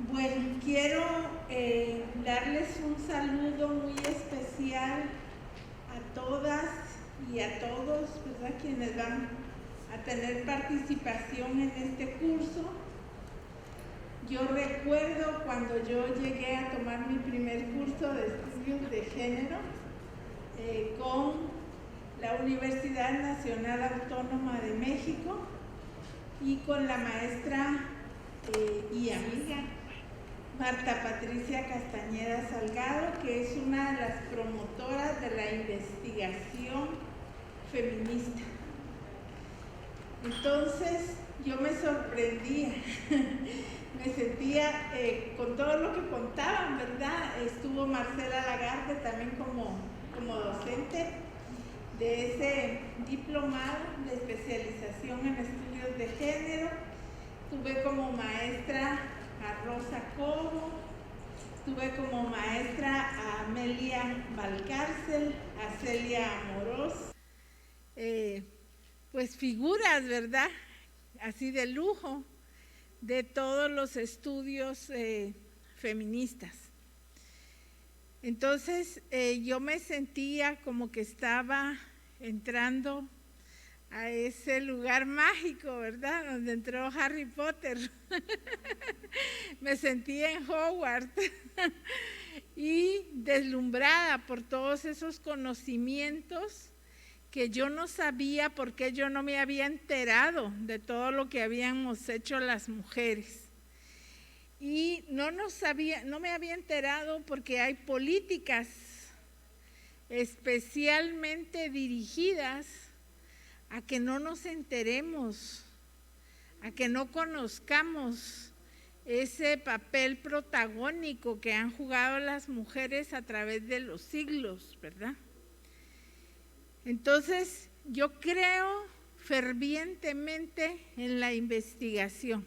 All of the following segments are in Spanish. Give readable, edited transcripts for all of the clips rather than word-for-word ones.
Bueno, quiero darles un saludo muy especial a todas y a todos, ¿verdad?, quienes van a tener participación en este curso. Yo recuerdo cuando yo llegué a tomar mi primer curso de estudios de género con la Universidad Nacional Autónoma de México y con la maestra y amiga Marta Patricia Castañeda Salgado, que es una de las promotoras de la investigación feminista. Entonces yo me sorprendía, me sentía con todo lo que contaban, ¿verdad? Estuvo Marcela Lagarde también como docente de ese diplomado de especialización en estudios de género. Tuve como maestra a Rosa Cobo, tuve como maestra a Amelia Valcárcel, a Celia Amorós, pues figuras, ¿verdad?, así de lujo de todos los estudios feministas. Entonces yo me sentía como que estaba entrando a ese lugar mágico, ¿verdad?, donde entró Harry Potter. Me sentí en Hogwarts y deslumbrada por todos esos conocimientos que yo no sabía, porque yo no me había enterado de todo lo que habíamos hecho las mujeres. Y no me había enterado porque hay políticas especialmente dirigidas a que no nos enteremos, a que no conozcamos ese papel protagónico que han jugado las mujeres a través de los siglos, ¿verdad? Entonces, yo creo fervientemente en la investigación.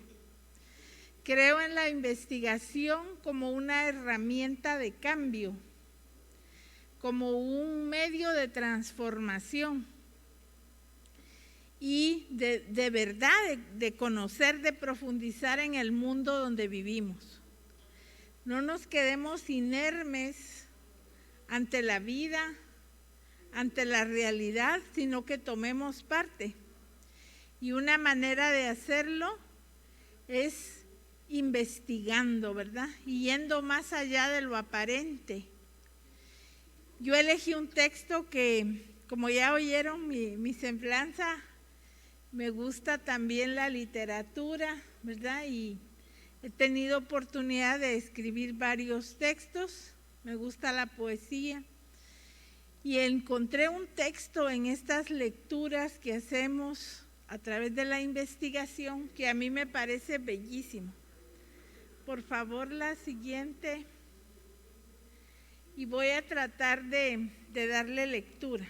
Creo en la investigación como una herramienta de cambio, como un medio de transformación y de verdad, de conocer, de profundizar en el mundo donde vivimos. No nos quedemos inermes ante la vida, ante la realidad, sino que tomemos parte. Y una manera de hacerlo es investigando, ¿verdad?, y yendo más allá de lo aparente. Yo elegí un texto que, como ya oyeron mi semblanza, me gusta también la literatura, ¿verdad?, y he tenido oportunidad de escribir varios textos, me gusta la poesía, y encontré un texto en estas lecturas que hacemos a través de la investigación que a mí me parece bellísimo. Por favor, la siguiente, y voy a tratar de darle lectura.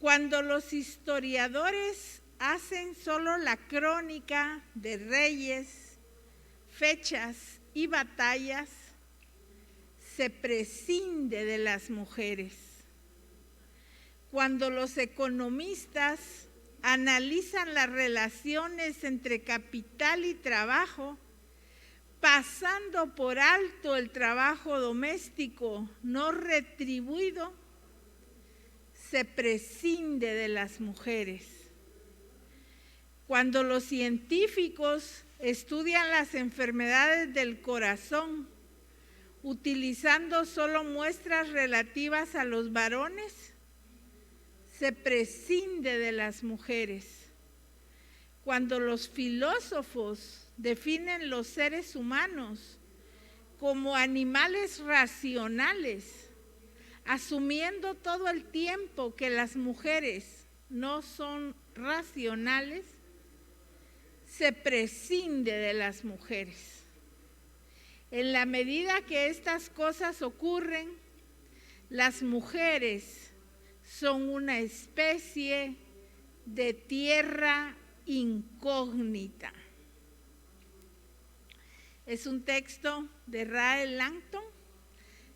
Cuando los historiadores hacen solo la crónica de reyes, fechas y batallas, se prescinde de las mujeres. Cuando los economistas analizan las relaciones entre capital y trabajo, pasando por alto el trabajo doméstico no retribuido, se prescinde de las mujeres. Cuando los científicos estudian las enfermedades del corazón, utilizando solo muestras relativas a los varones, se prescinde de las mujeres. Cuando los filósofos definen los seres humanos como animales racionales, asumiendo todo el tiempo que las mujeres no son racionales, se prescinde de las mujeres. En la medida que estas cosas ocurren, las mujeres son una especie de tierra incógnita. Es un texto de Rahel Langton.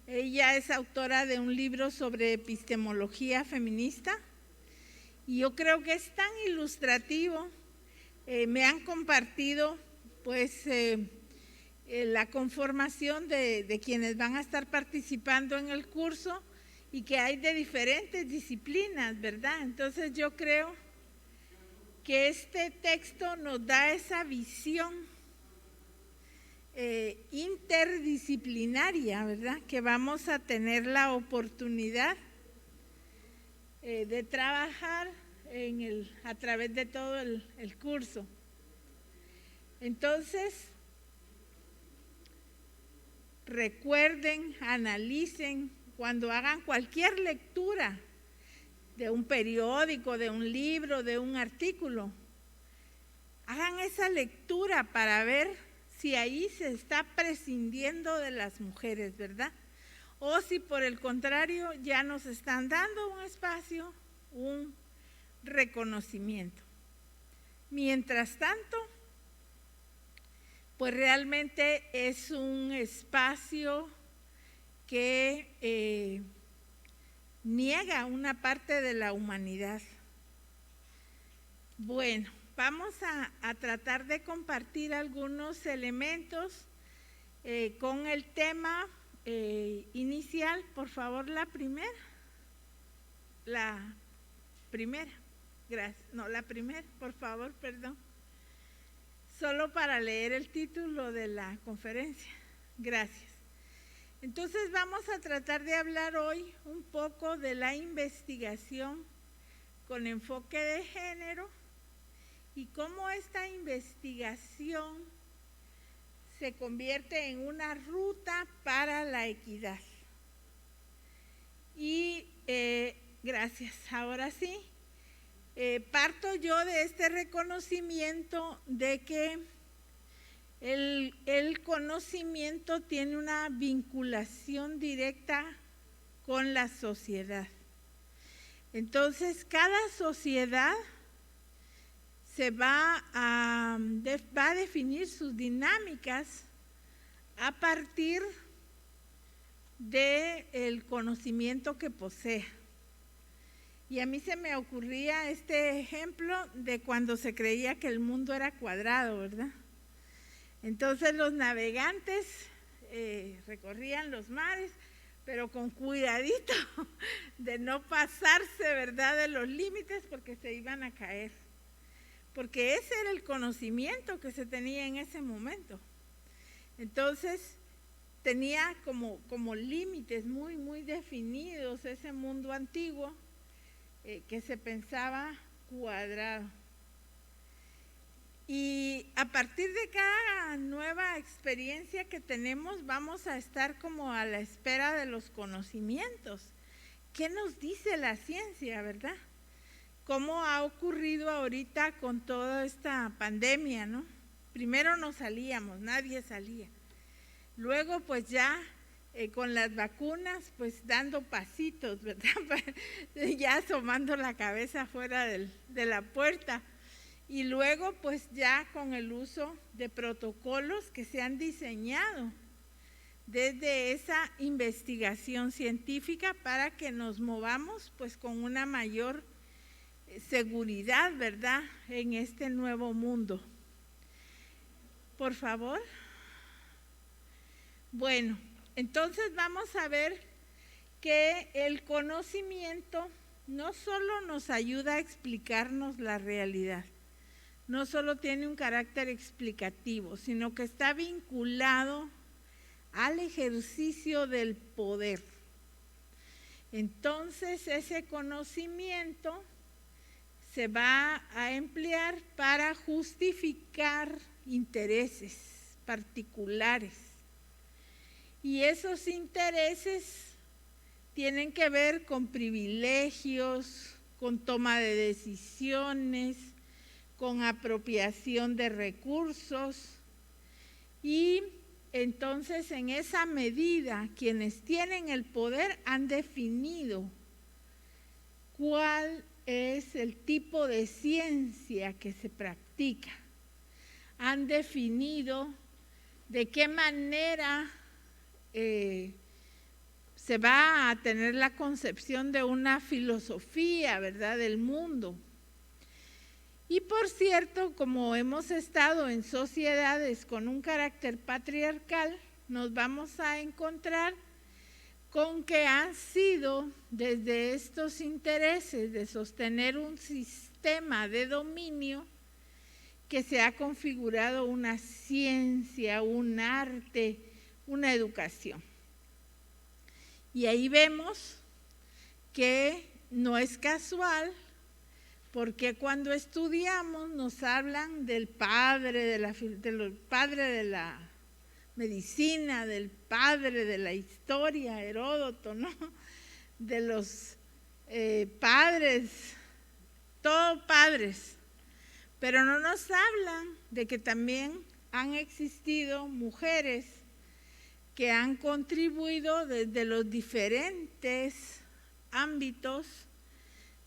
Ella es autora de un libro sobre epistemología feminista y yo creo que es tan ilustrativo. Me han compartido pues la conformación de quienes van a estar participando en el curso y que hay de diferentes disciplinas, ¿verdad? Entonces yo creo que este texto nos da esa visión interdisciplinaria, ¿verdad? Que vamos a tener la oportunidad de trabajar a través de todo el curso. Entonces, recuerden, analicen, cuando hagan cualquier lectura de un periódico, de un libro, de un artículo, hagan esa lectura para ver si ahí se está prescindiendo de las mujeres, ¿verdad? O si por el contrario ya nos están dando un espacio, un reconocimiento. Mientras tanto, pues realmente es un espacio que niega una parte de la humanidad. Bueno, vamos a tratar de compartir algunos elementos con el tema inicial. Por favor, la primera, gracias. No, la primera, por favor, perdón. Solo para leer el título de la conferencia. Gracias. Entonces vamos a tratar de hablar hoy un poco de la investigación con enfoque de género y cómo esta investigación se convierte en una ruta para la equidad. Y gracias. Ahora sí, parto yo de este reconocimiento de que el conocimiento tiene una vinculación directa con la sociedad. Entonces, cada sociedad va a definir sus dinámicas a partir del conocimiento que posee. Y a mí se me ocurría este ejemplo de cuando se creía que el mundo era cuadrado, ¿verdad? Entonces los navegantes recorrían los mares, pero con cuidadito de no pasarse, ¿verdad?, de los límites porque se iban a caer. Porque ese era el conocimiento que se tenía en ese momento. Entonces tenía como límites muy, muy definidos ese mundo antiguo que se pensaba cuadrado. Y a partir de cada nueva experiencia que tenemos, vamos a estar como a la espera de los conocimientos. ¿Qué nos dice la ciencia, verdad? ¿Cómo ha ocurrido ahorita con toda esta pandemia, no? Primero no salíamos, nadie salía. Luego, pues ya con las vacunas, pues dando pasitos, ¿verdad? Ya asomando la cabeza fuera de la puerta. Y luego, pues ya con el uso de protocolos que se han diseñado desde esa investigación científica para que nos movamos pues con una mayor seguridad, ¿verdad?, en este nuevo mundo. Por favor. Bueno, entonces vamos a ver que el conocimiento no solo nos ayuda a explicarnos la realidad, no solo tiene un carácter explicativo, sino que está vinculado al ejercicio del poder. Entonces, ese conocimiento se va a emplear para justificar intereses particulares. Y esos intereses tienen que ver con privilegios, con toma de decisiones, con apropiación de recursos. Y entonces, en esa medida, quienes tienen el poder han definido cuál es el tipo de ciencia que se practica. Han definido de qué manera se va a tener la concepción de una filosofía, ¿verdad?, del mundo. Y por cierto, como hemos estado en sociedades con un carácter patriarcal, nos vamos a encontrar con que han sido desde estos intereses de sostener un sistema de dominio que se ha configurado una ciencia, un arte, una educación. Y ahí vemos que no es casual, porque cuando estudiamos nos hablan del padre de la medicina, del padre de la historia, Heródoto, ¿no? De los padres, todos padres, pero no nos hablan de que también han existido mujeres que han contribuido desde los diferentes ámbitos,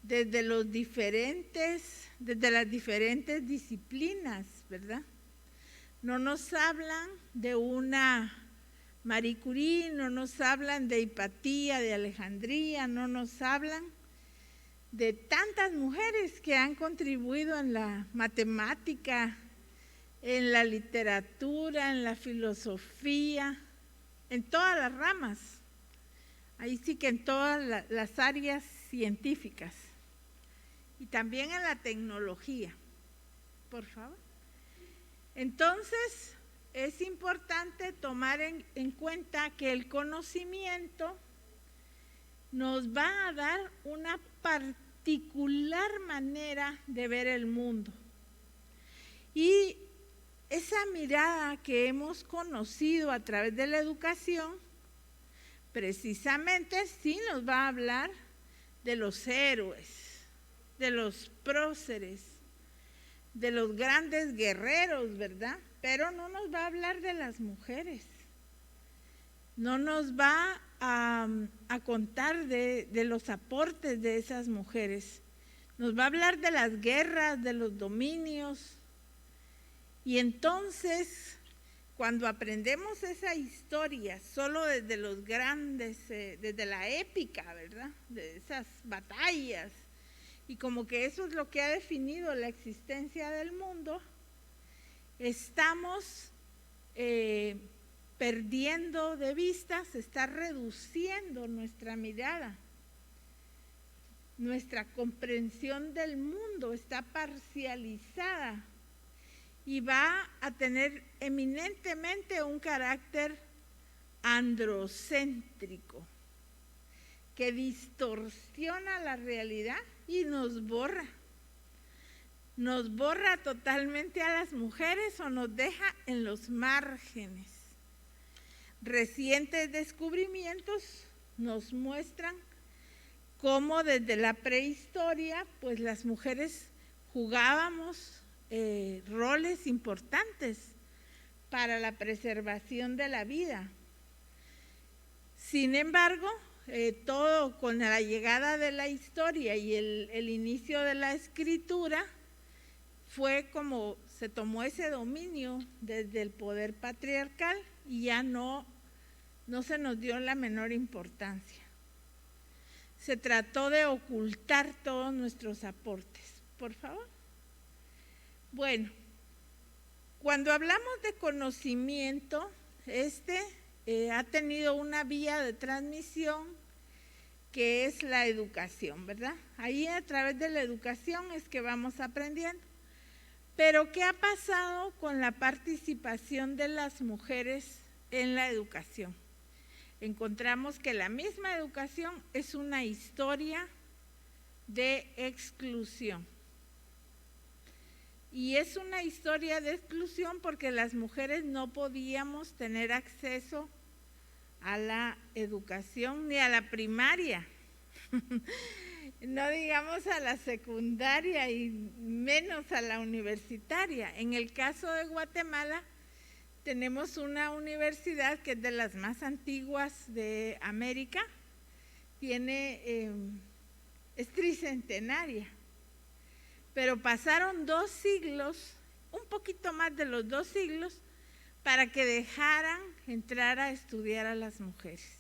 desde las diferentes disciplinas, ¿verdad? No nos hablan de una Marie Curie, no nos hablan de Hipatía, de Alejandría, no nos hablan de tantas mujeres que han contribuido en la matemática, en la literatura, en la filosofía, en todas las ramas, ahí sí que en todas las áreas científicas y también en la tecnología, por favor. Entonces, es importante tomar en cuenta que el conocimiento nos va a dar una particular manera de ver el mundo. Y esa mirada que hemos conocido a través de la educación, precisamente sí nos va a hablar de los héroes, de los próceres, de los grandes guerreros, ¿verdad? Pero no nos va a hablar de las mujeres, no nos va a contar de los aportes de esas mujeres, nos va a hablar de las guerras, de los dominios. Y entonces, cuando aprendemos esa historia solo desde los grandes, desde la épica, ¿verdad? De esas batallas, y como que eso es lo que ha definido la existencia del mundo, estamos perdiendo de vista, se está reduciendo nuestra mirada, nuestra comprensión del mundo está parcializada y va a tener eminentemente un carácter androcéntrico que distorsiona la realidad y nos borra totalmente a las mujeres o nos deja en los márgenes. Recientes descubrimientos nos muestran cómo desde la prehistoria, pues las mujeres jugábamos roles importantes para la preservación de la vida. Sin embargo, todo con la llegada de la historia y el inicio de la escritura, fue como se tomó ese dominio desde el poder patriarcal y ya no se nos dio la menor importancia. Se trató de ocultar todos nuestros aportes. Por favor. Bueno, cuando hablamos de conocimiento, ha tenido una vía de transmisión que es la educación, ¿verdad? Ahí a través de la educación es que vamos aprendiendo. Pero ¿qué ha pasado con la participación de las mujeres en la educación? Encontramos que la misma educación es una historia de exclusión. Y es una historia de exclusión porque las mujeres no podíamos tener acceso a la educación ni a la primaria, no digamos a la secundaria y menos a la universitaria. En el caso de Guatemala, tenemos una universidad que es de las más antiguas de América, es tricentenaria. Pero pasaron 2 siglos, un poquito más de los 2 siglos, para que dejaran entrar a estudiar a las mujeres.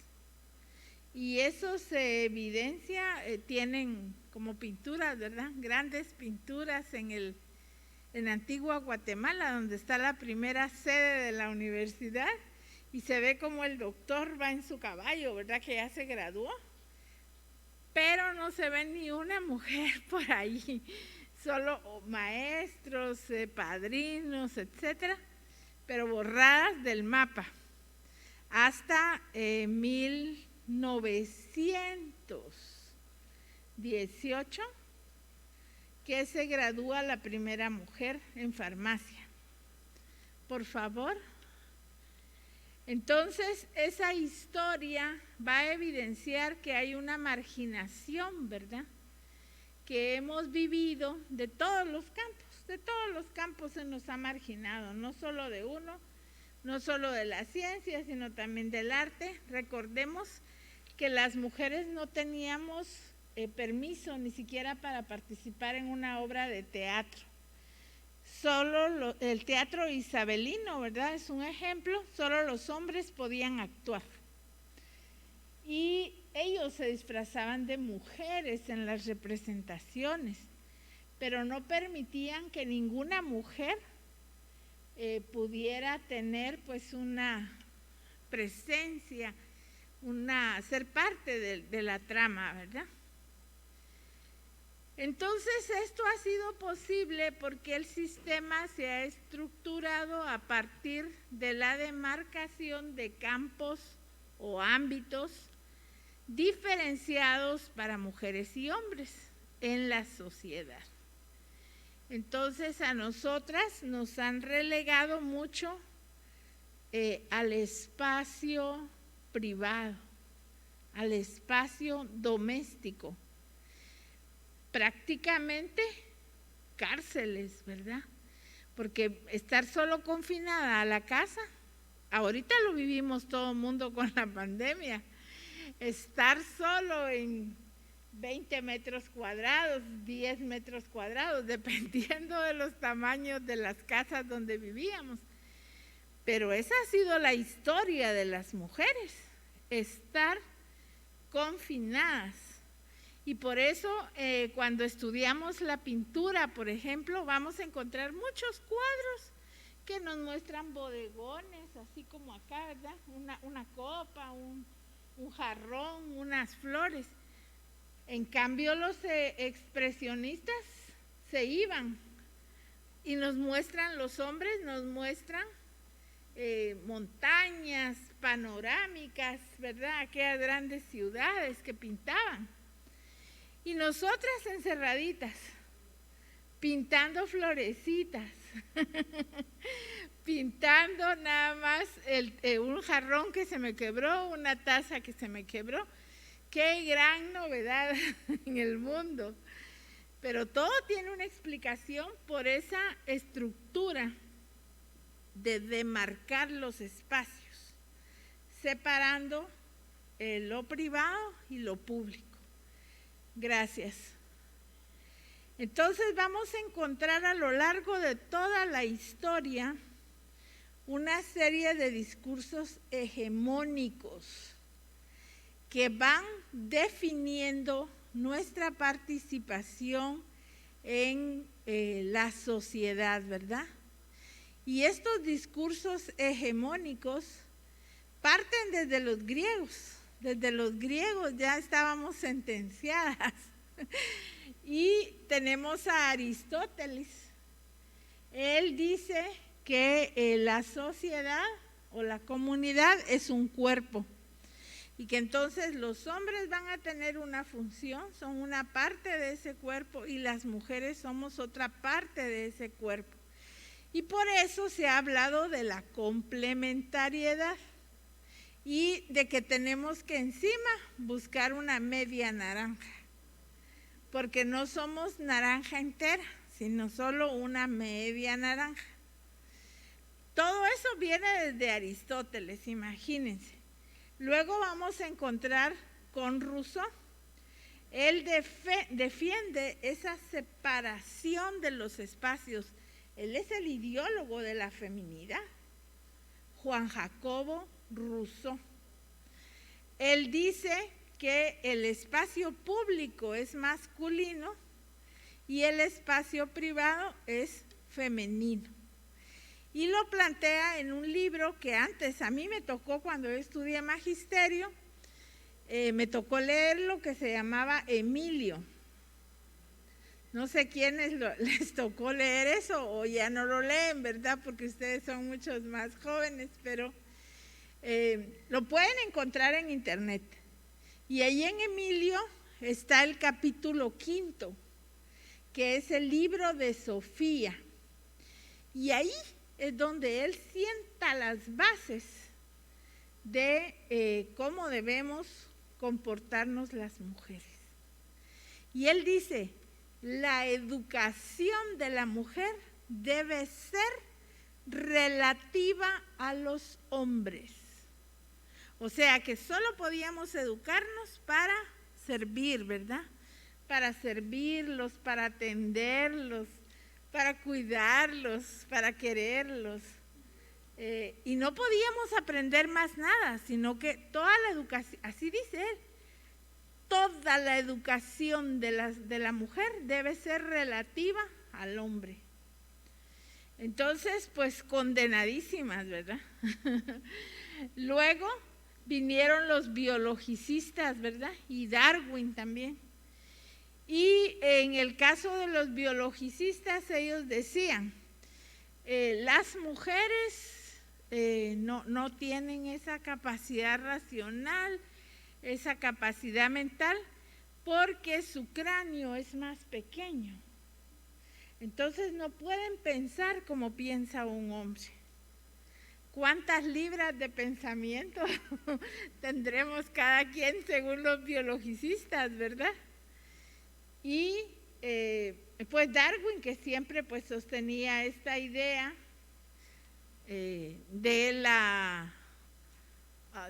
Y eso se evidencia, tienen como pinturas, ¿verdad? Grandes pinturas en el en Antigua Guatemala, donde está la primera sede de la universidad, y se ve como el doctor va en su caballo, ¿verdad? Que ya se graduó, pero no se ve ni una mujer por ahí, solo maestros, padrinos, etcétera, pero borradas del mapa. Hasta 1918, que se gradúa la primera mujer en farmacia. Por favor. Entonces, esa historia va a evidenciar que hay una marginación, ¿verdad?, que hemos vivido de todos los campos se nos ha marginado, no solo de uno, no solo de la ciencia, sino también del arte. Recordemos que las mujeres no teníamos permiso ni siquiera para participar en una obra de teatro. Solo el teatro isabelino, ¿verdad?, es un ejemplo, solo los hombres podían actuar. Y ellos se disfrazaban de mujeres en las representaciones, pero no permitían que ninguna mujer pudiera tener pues una presencia, ser parte de la trama, ¿verdad? Entonces esto ha sido posible porque el sistema se ha estructurado a partir de la demarcación de campos o ámbitos diferenciados para mujeres y hombres en la sociedad. Entonces a nosotras nos han relegado mucho al espacio privado, al espacio doméstico, prácticamente cárceles, ¿verdad? Porque estar solo confinada a la casa, ahorita lo vivimos todo el mundo con la pandemia, estar solo en 20 metros cuadrados, 10 metros cuadrados, dependiendo de los tamaños de las casas donde vivíamos. Pero esa ha sido la historia de las mujeres, estar confinadas. Y por eso cuando estudiamos la pintura, por ejemplo, vamos a encontrar muchos cuadros que nos muestran bodegones, así como acá, ¿verdad? Una copa, un jarrón, unas flores. En cambio, los expresionistas se iban y nos muestran, los hombres nos muestran montañas panorámicas, ¿verdad? Aquellas grandes ciudades que pintaban. Y nosotras encerraditas, pintando florecitas, pintando nada más un jarrón que se me quebró, una taza que se me quebró. ¡Qué gran novedad en el mundo! Pero todo tiene una explicación por esa estructura de demarcar los espacios, separando lo privado y lo público. Gracias. Entonces vamos a encontrar a lo largo de toda la historia una serie de discursos hegemónicos que van definiendo nuestra participación en la sociedad, ¿verdad? Y estos discursos hegemónicos parten desde los griegos. Desde los griegos ya estábamos sentenciadas. Y tenemos a Aristóteles. Él dice que la sociedad o la comunidad es un cuerpo y que entonces los hombres van a tener una función, son una parte de ese cuerpo y las mujeres somos otra parte de ese cuerpo. Y por eso se ha hablado de la complementariedad y de que tenemos que encima buscar una media naranja, porque no somos naranja entera, sino solo una media naranja. Todo eso viene desde Aristóteles, imagínense. Luego vamos a encontrar con Rousseau. Él defiende esa separación de los espacios. Él es el ideólogo de la feminidad. Juan Jacobo Rousseau. Él dice que el espacio público es masculino y el espacio privado es femenino. Y lo plantea en un libro que antes a mí me tocó cuando yo estudié magisterio, me tocó leerlo, que se llamaba Emilio. No sé quiénes les tocó leer eso o ya no lo leen, ¿verdad? Porque ustedes son muchos más jóvenes, pero lo pueden encontrar en internet. Y ahí en Emilio está el capítulo 5, que es el libro de Sofía. Y ahí es donde él sienta las bases de cómo debemos comportarnos las mujeres. Y él dice, la educación de la mujer debe ser relativa a los hombres. O sea que solo podíamos educarnos para servir, ¿verdad? Para servirlos, para atenderlos, para cuidarlos, para quererlos. Y no podíamos aprender más nada, sino que toda la educación, así dice él, toda la educación de la mujer debe ser relativa al hombre. Entonces, pues condenadísimas, ¿verdad? Luego vinieron los biologicistas, ¿verdad? Y Darwin también. Y en el caso de los biologicistas, ellos decían, las mujeres no tienen esa capacidad racional, esa capacidad mental, porque su cráneo es más pequeño. Entonces no pueden pensar como piensa un hombre. ¿Cuántas libras de pensamiento tendremos cada quien según los biologicistas, verdad? Y pues Darwin, que siempre pues sostenía esta idea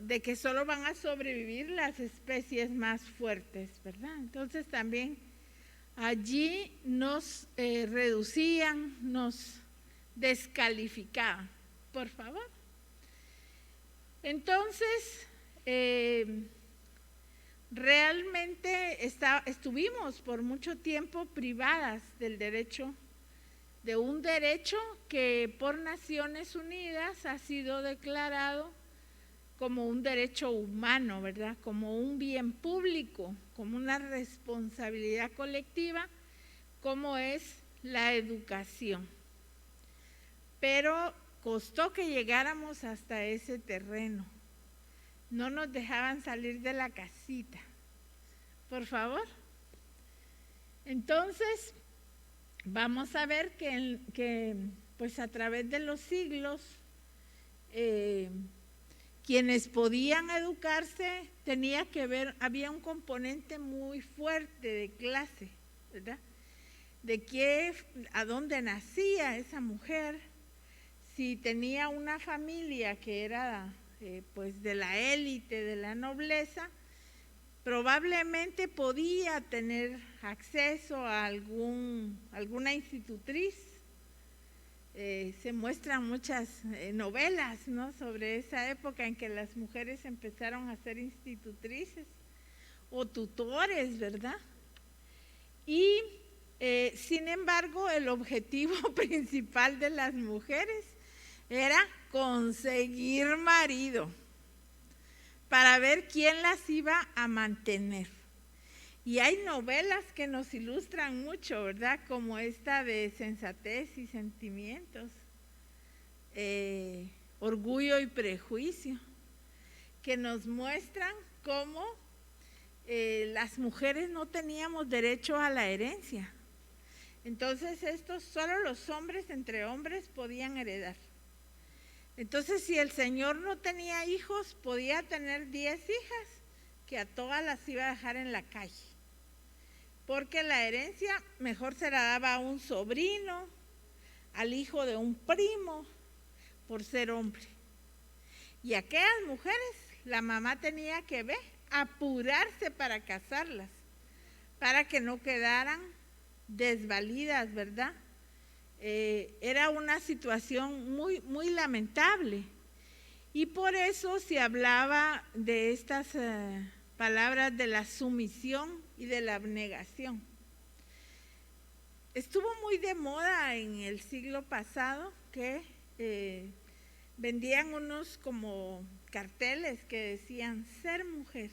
de que solo van a sobrevivir las especies más fuertes, ¿verdad? Entonces también allí nos reducían, nos descalificaban. Por favor. Entonces, realmente estuvimos por mucho tiempo privadas del derecho, de un derecho que por Naciones Unidas ha sido declarado como un derecho humano, ¿verdad? Como un bien público, como una responsabilidad colectiva, como es la educación. Pero costó que llegáramos hasta ese terreno. No nos dejaban salir de la casita. Por favor. Entonces, vamos a ver que pues a través de los siglos, quienes podían educarse tenía que ver, había un componente muy fuerte de clase, ¿verdad? A dónde nacía esa mujer, si tenía una familia que era pues de la élite, de la nobleza, probablemente podía tener acceso a alguna institutriz. Se muestran muchas novelas, ¿no?, sobre esa época en que las mujeres empezaron a ser institutrices o tutores, ¿verdad? Y sin embargo, el objetivo principal de las mujeres era conseguir marido para ver quién las iba a mantener. Y hay novelas que nos ilustran mucho, ¿verdad? Como esta de Sensatez y Sentimientos, Orgullo y Prejuicio, que nos muestran cómo las mujeres no teníamos derecho a la herencia. Entonces solo los hombres entre hombres podían heredar. Entonces si el señor no tenía hijos, podía tener 10 hijas, que a todas las iba a dejar en la calle. Porque la herencia mejor se la daba a un sobrino, al hijo de un primo, por ser hombre. Y aquellas mujeres, la mamá tenía que apurarse para casarlas, para que no quedaran desvalidas, ¿verdad? Era una situación muy, muy lamentable. Y por eso se hablaba de estas palabras de la sumisión y de la abnegación. estuvo muy de moda en el siglo pasado que vendían unos como carteles que decían: ser mujer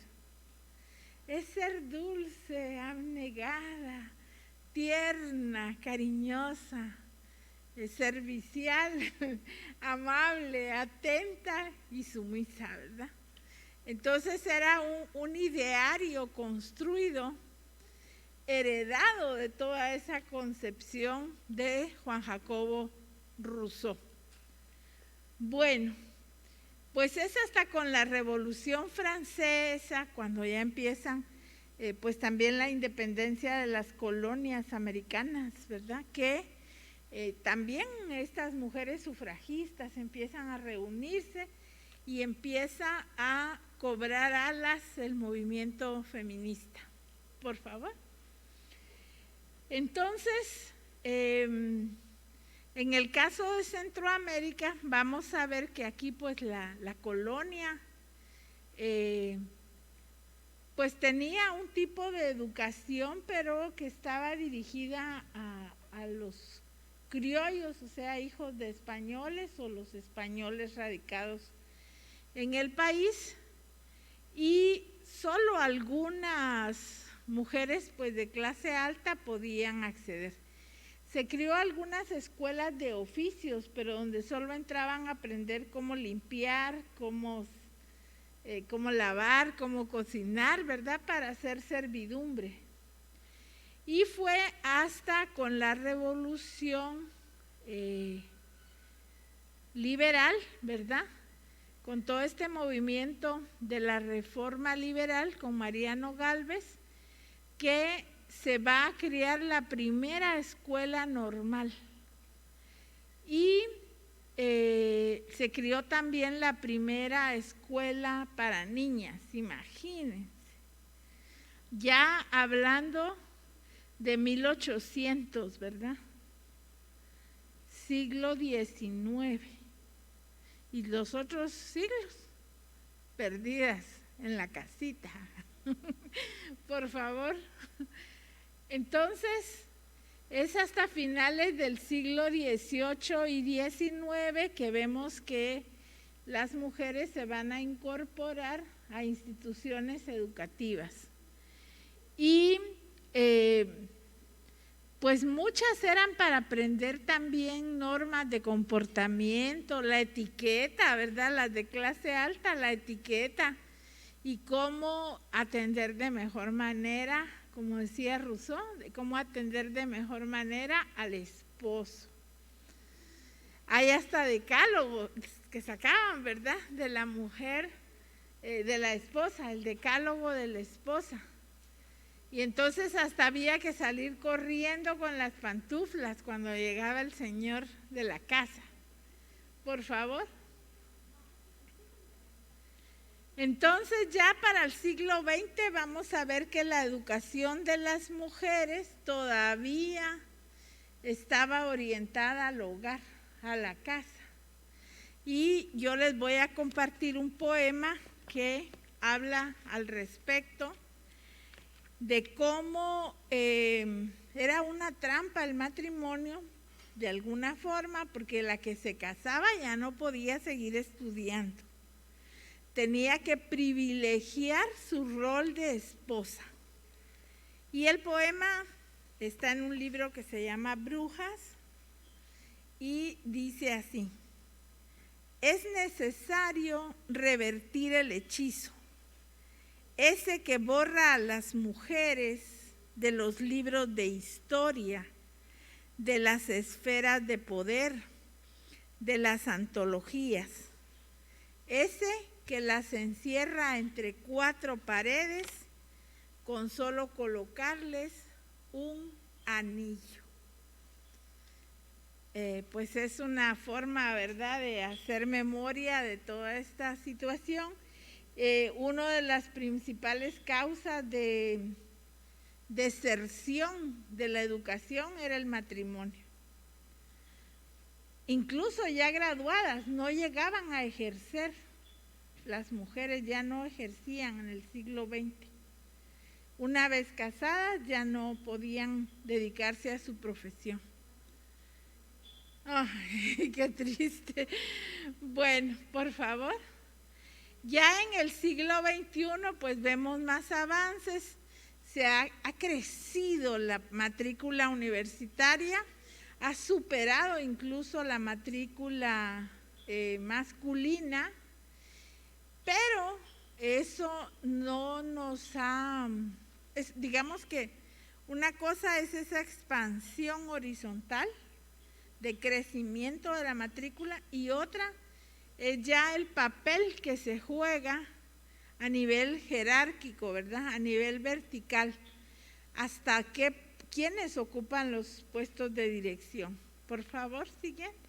es ser dulce, abnegada, tierna, cariñosa, servicial, amable, atenta y sumisa, ¿verdad? Entonces era un ideario construido, heredado de toda esa concepción de Juan Jacobo Rousseau. Bueno, pues es hasta con la Revolución Francesa, cuando ya empiezan, pues también la independencia de las colonias americanas, ¿verdad? Que también estas mujeres sufragistas empiezan a reunirse y empieza a cobrar alas el movimiento feminista. Por favor. Entonces, en el caso de Centroamérica, vamos a ver que aquí pues la colonia pues tenía un tipo de educación, pero que estaba dirigida a los criollos, o sea, hijos de españoles o los españoles radicados en el país, y solo algunas mujeres pues de clase alta podían acceder. Se creó algunas escuelas de oficios, pero donde solo entraban a aprender cómo limpiar, cómo lavar, cómo cocinar, ¿verdad? Para hacer servidumbre. Y fue hasta con la revolución liberal, ¿verdad? Con todo este movimiento de la reforma liberal con Mariano Gálvez, que se va a crear la primera escuela normal. Y se creó también la primera escuela para niñas, imagínense. Ya hablando de 1800, ¿verdad? Siglo XIX. Y los otros siglos, perdidas en la casita. Por favor. Entonces, es hasta finales del siglo XVIII y XIX que vemos que las mujeres se van a incorporar a instituciones educativas. Y pues muchas eran para aprender también normas de comportamiento, la etiqueta, ¿verdad? Las de clase alta, la etiqueta y cómo atender de mejor manera, como decía Rousseau, de cómo atender de mejor manera al esposo. Hay hasta decálogos que sacaban, ¿verdad? De la mujer, de la esposa, el decálogo de la esposa. Y entonces hasta había que salir corriendo con las pantuflas cuando llegaba el señor de la casa. Por favor. Entonces ya para el siglo XX vamos a ver que la educación de las mujeres todavía estaba orientada al hogar, a la casa. Y yo les voy a compartir un poema que habla al respecto de cómo era una trampa el matrimonio, de alguna forma, porque la que se casaba ya no podía seguir estudiando. Tenía que privilegiar su rol de esposa. Y el poema está en un libro que se llama Brujas y dice así: es necesario revertir el hechizo, ese que borra a las mujeres de los libros de historia, de las esferas de poder, de las antologías, ese que las encierra entre cuatro paredes con solo colocarles un anillo. Pues es una forma, ¿verdad?, de hacer memoria de toda esta situación. Una de las principales causas de deserción de la educación era el matrimonio. Incluso ya graduadas no llegaban a ejercer, las mujeres ya no ejercían en el siglo XX. una vez casadas ya no podían dedicarse a su profesión. Ay, qué triste. Bueno, por favor. Ya en el siglo XXI pues vemos más avances, se ha crecido la matrícula universitaria, ha superado incluso la matrícula masculina, pero eso no nos ha, digamos que una cosa es esa expansión horizontal de crecimiento de la matrícula y otra es ya el papel que se juega a nivel jerárquico, ¿verdad? A nivel vertical, hasta quiénes ocupan los puestos de dirección. Por favor, siguiente.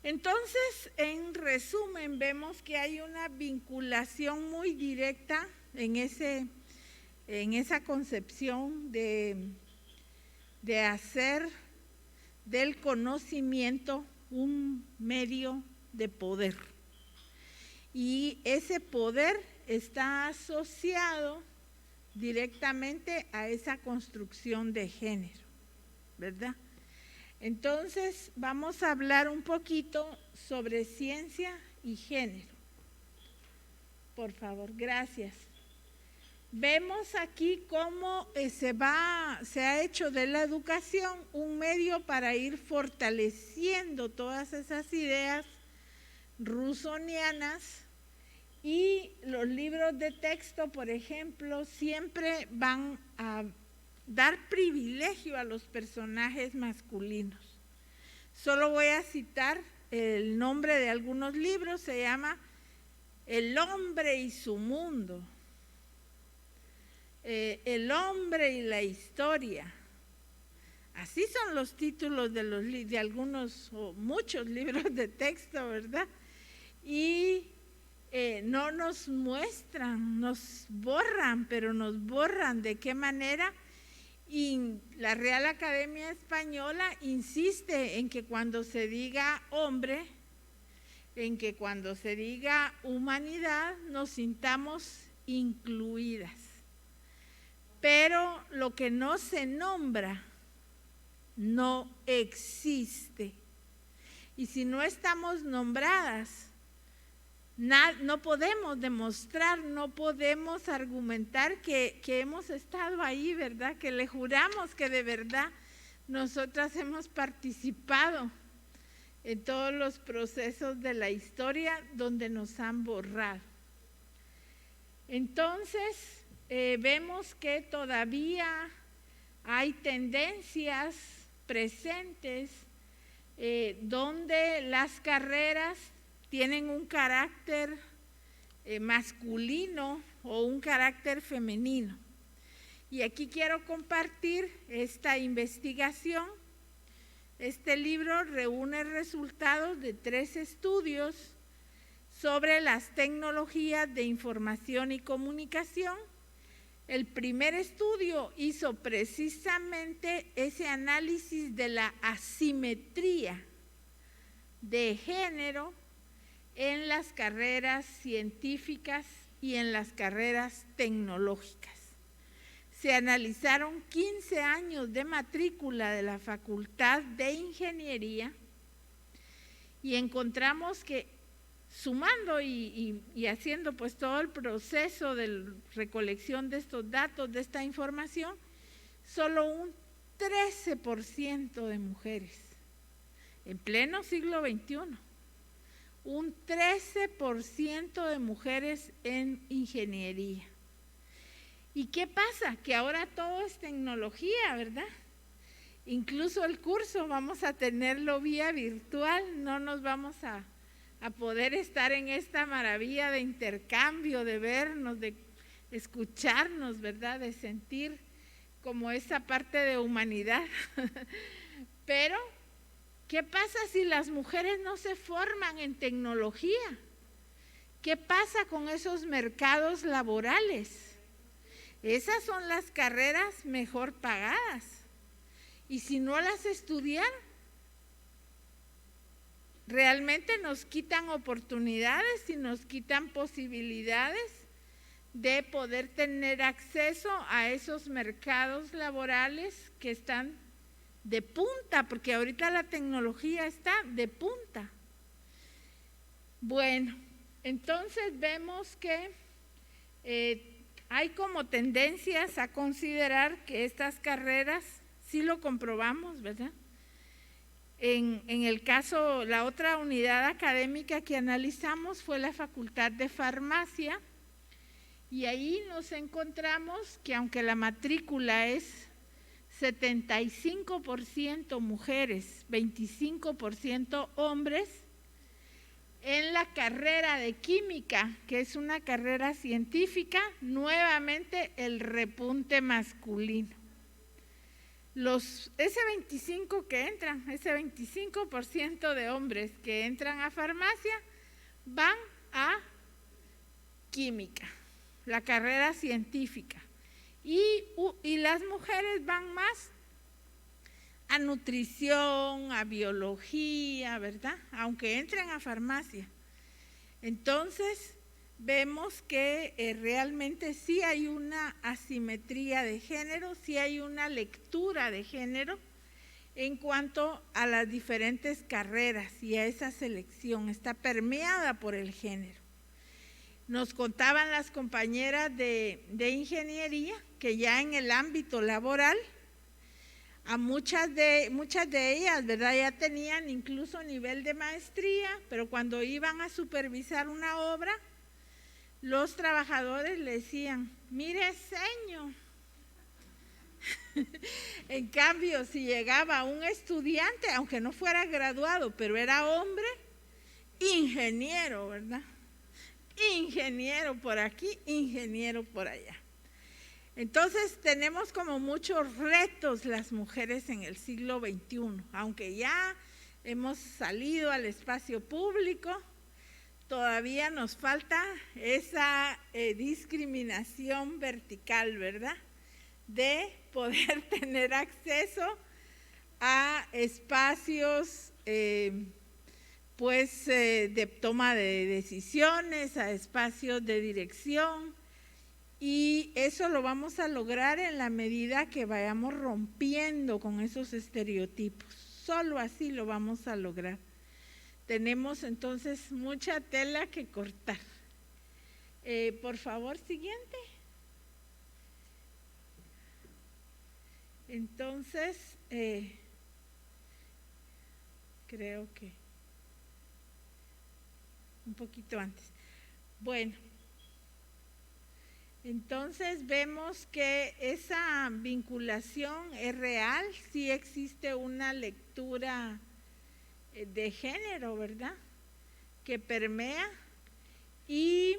Entonces, en resumen, vemos que hay una vinculación muy directa en esa concepción de hacer del conocimiento un medio de poder. Y ese poder está asociado directamente a esa construcción de género, ¿verdad? Entonces, vamos a hablar un poquito sobre ciencia y género. Por favor, gracias. Vemos aquí cómo se ha hecho de la educación un medio para ir fortaleciendo todas esas ideas rusonianas, y los libros de texto, por ejemplo, siempre van a dar privilegio a los personajes masculinos. Solo voy a citar el nombre de algunos libros. Se llama El hombre y su mundo, El hombre y la historia. Así son los títulos de algunos o muchos libros de texto, ¿verdad? Y no nos muestran, nos borran, pero nos borran de qué manera. Y la Real Academia Española insiste en que cuando se diga hombre, en que cuando se diga humanidad, nos sintamos incluidas. Pero lo que no se nombra no existe. Y si no estamos nombradas, no podemos demostrar, no podemos argumentar que hemos estado ahí, ¿verdad? Que le juramos que de verdad nosotras hemos participado en todos los procesos de la historia donde nos han borrado. Entonces, vemos que todavía hay tendencias presentes donde las carreras tienen un carácter masculino o un carácter femenino. Y aquí quiero compartir esta investigación. Este libro reúne resultados de 3 estudios sobre las tecnologías de información y comunicación. El primer estudio hizo precisamente ese análisis de la asimetría de género en las carreras científicas y en las carreras tecnológicas. Se analizaron 15 años de matrícula de la Facultad de Ingeniería y encontramos que sumando y haciendo pues todo el proceso de recolección de estos datos, de esta información, solo un 13% de mujeres en pleno siglo XXI. Un 13% de mujeres en ingeniería. ¿Y qué pasa? Que ahora todo es tecnología, ¿verdad? Incluso el curso vamos a tenerlo vía virtual, no nos vamos a poder estar en esta maravilla de intercambio, de vernos, de escucharnos, ¿verdad? De sentir como esa parte de humanidad. Pero ¿qué pasa si las mujeres no se forman en tecnología? ¿Qué pasa con esos mercados laborales? Esas son las carreras mejor pagadas. Y si no las estudian, realmente nos quitan oportunidades y nos quitan posibilidades de poder tener acceso a esos mercados laborales que están de punta, porque ahorita la tecnología está de punta. Bueno, entonces vemos que hay como tendencias a considerar que estas carreras, sí lo comprobamos, ¿verdad? En el caso, la otra unidad académica que analizamos fue la Facultad de Farmacia, y ahí nos encontramos que aunque la matrícula es 75% mujeres, 25% hombres, en la carrera de química, que es una carrera científica, nuevamente el repunte masculino. Ese 25% de hombres que entran a farmacia van a química, la carrera científica, y las mujeres van más a nutrición, a biología, ¿verdad? Aunque entren a farmacia. Entonces, vemos que realmente sí hay una asimetría de género, sí hay una lectura de género en cuanto a las diferentes carreras, y a esa selección está permeada por el género. Nos contaban las compañeras de ingeniería que ya en el ámbito laboral, a muchas de ellas, ¿verdad?, ya tenían incluso nivel de maestría, pero cuando iban a supervisar una obra, los trabajadores le decían, mire, señor. En cambio, si llegaba un estudiante, aunque no fuera graduado, pero era hombre, ingeniero, ¿verdad? Ingeniero por aquí, ingeniero por allá. Entonces tenemos como muchos retos las mujeres en el siglo XXI, aunque ya hemos salido al espacio público, todavía nos falta esa discriminación vertical, ¿verdad?, de poder tener acceso a espacios de toma de decisiones, a espacios de dirección, y eso lo vamos a lograr en la medida que vayamos rompiendo con esos estereotipos. Solo así lo vamos a lograr. Tenemos entonces mucha tela que cortar. Por favor, siguiente. Entonces, creo que un poquito antes. Bueno, entonces vemos que esa vinculación es real, sí existe una lectura de género, ¿verdad?, que permea y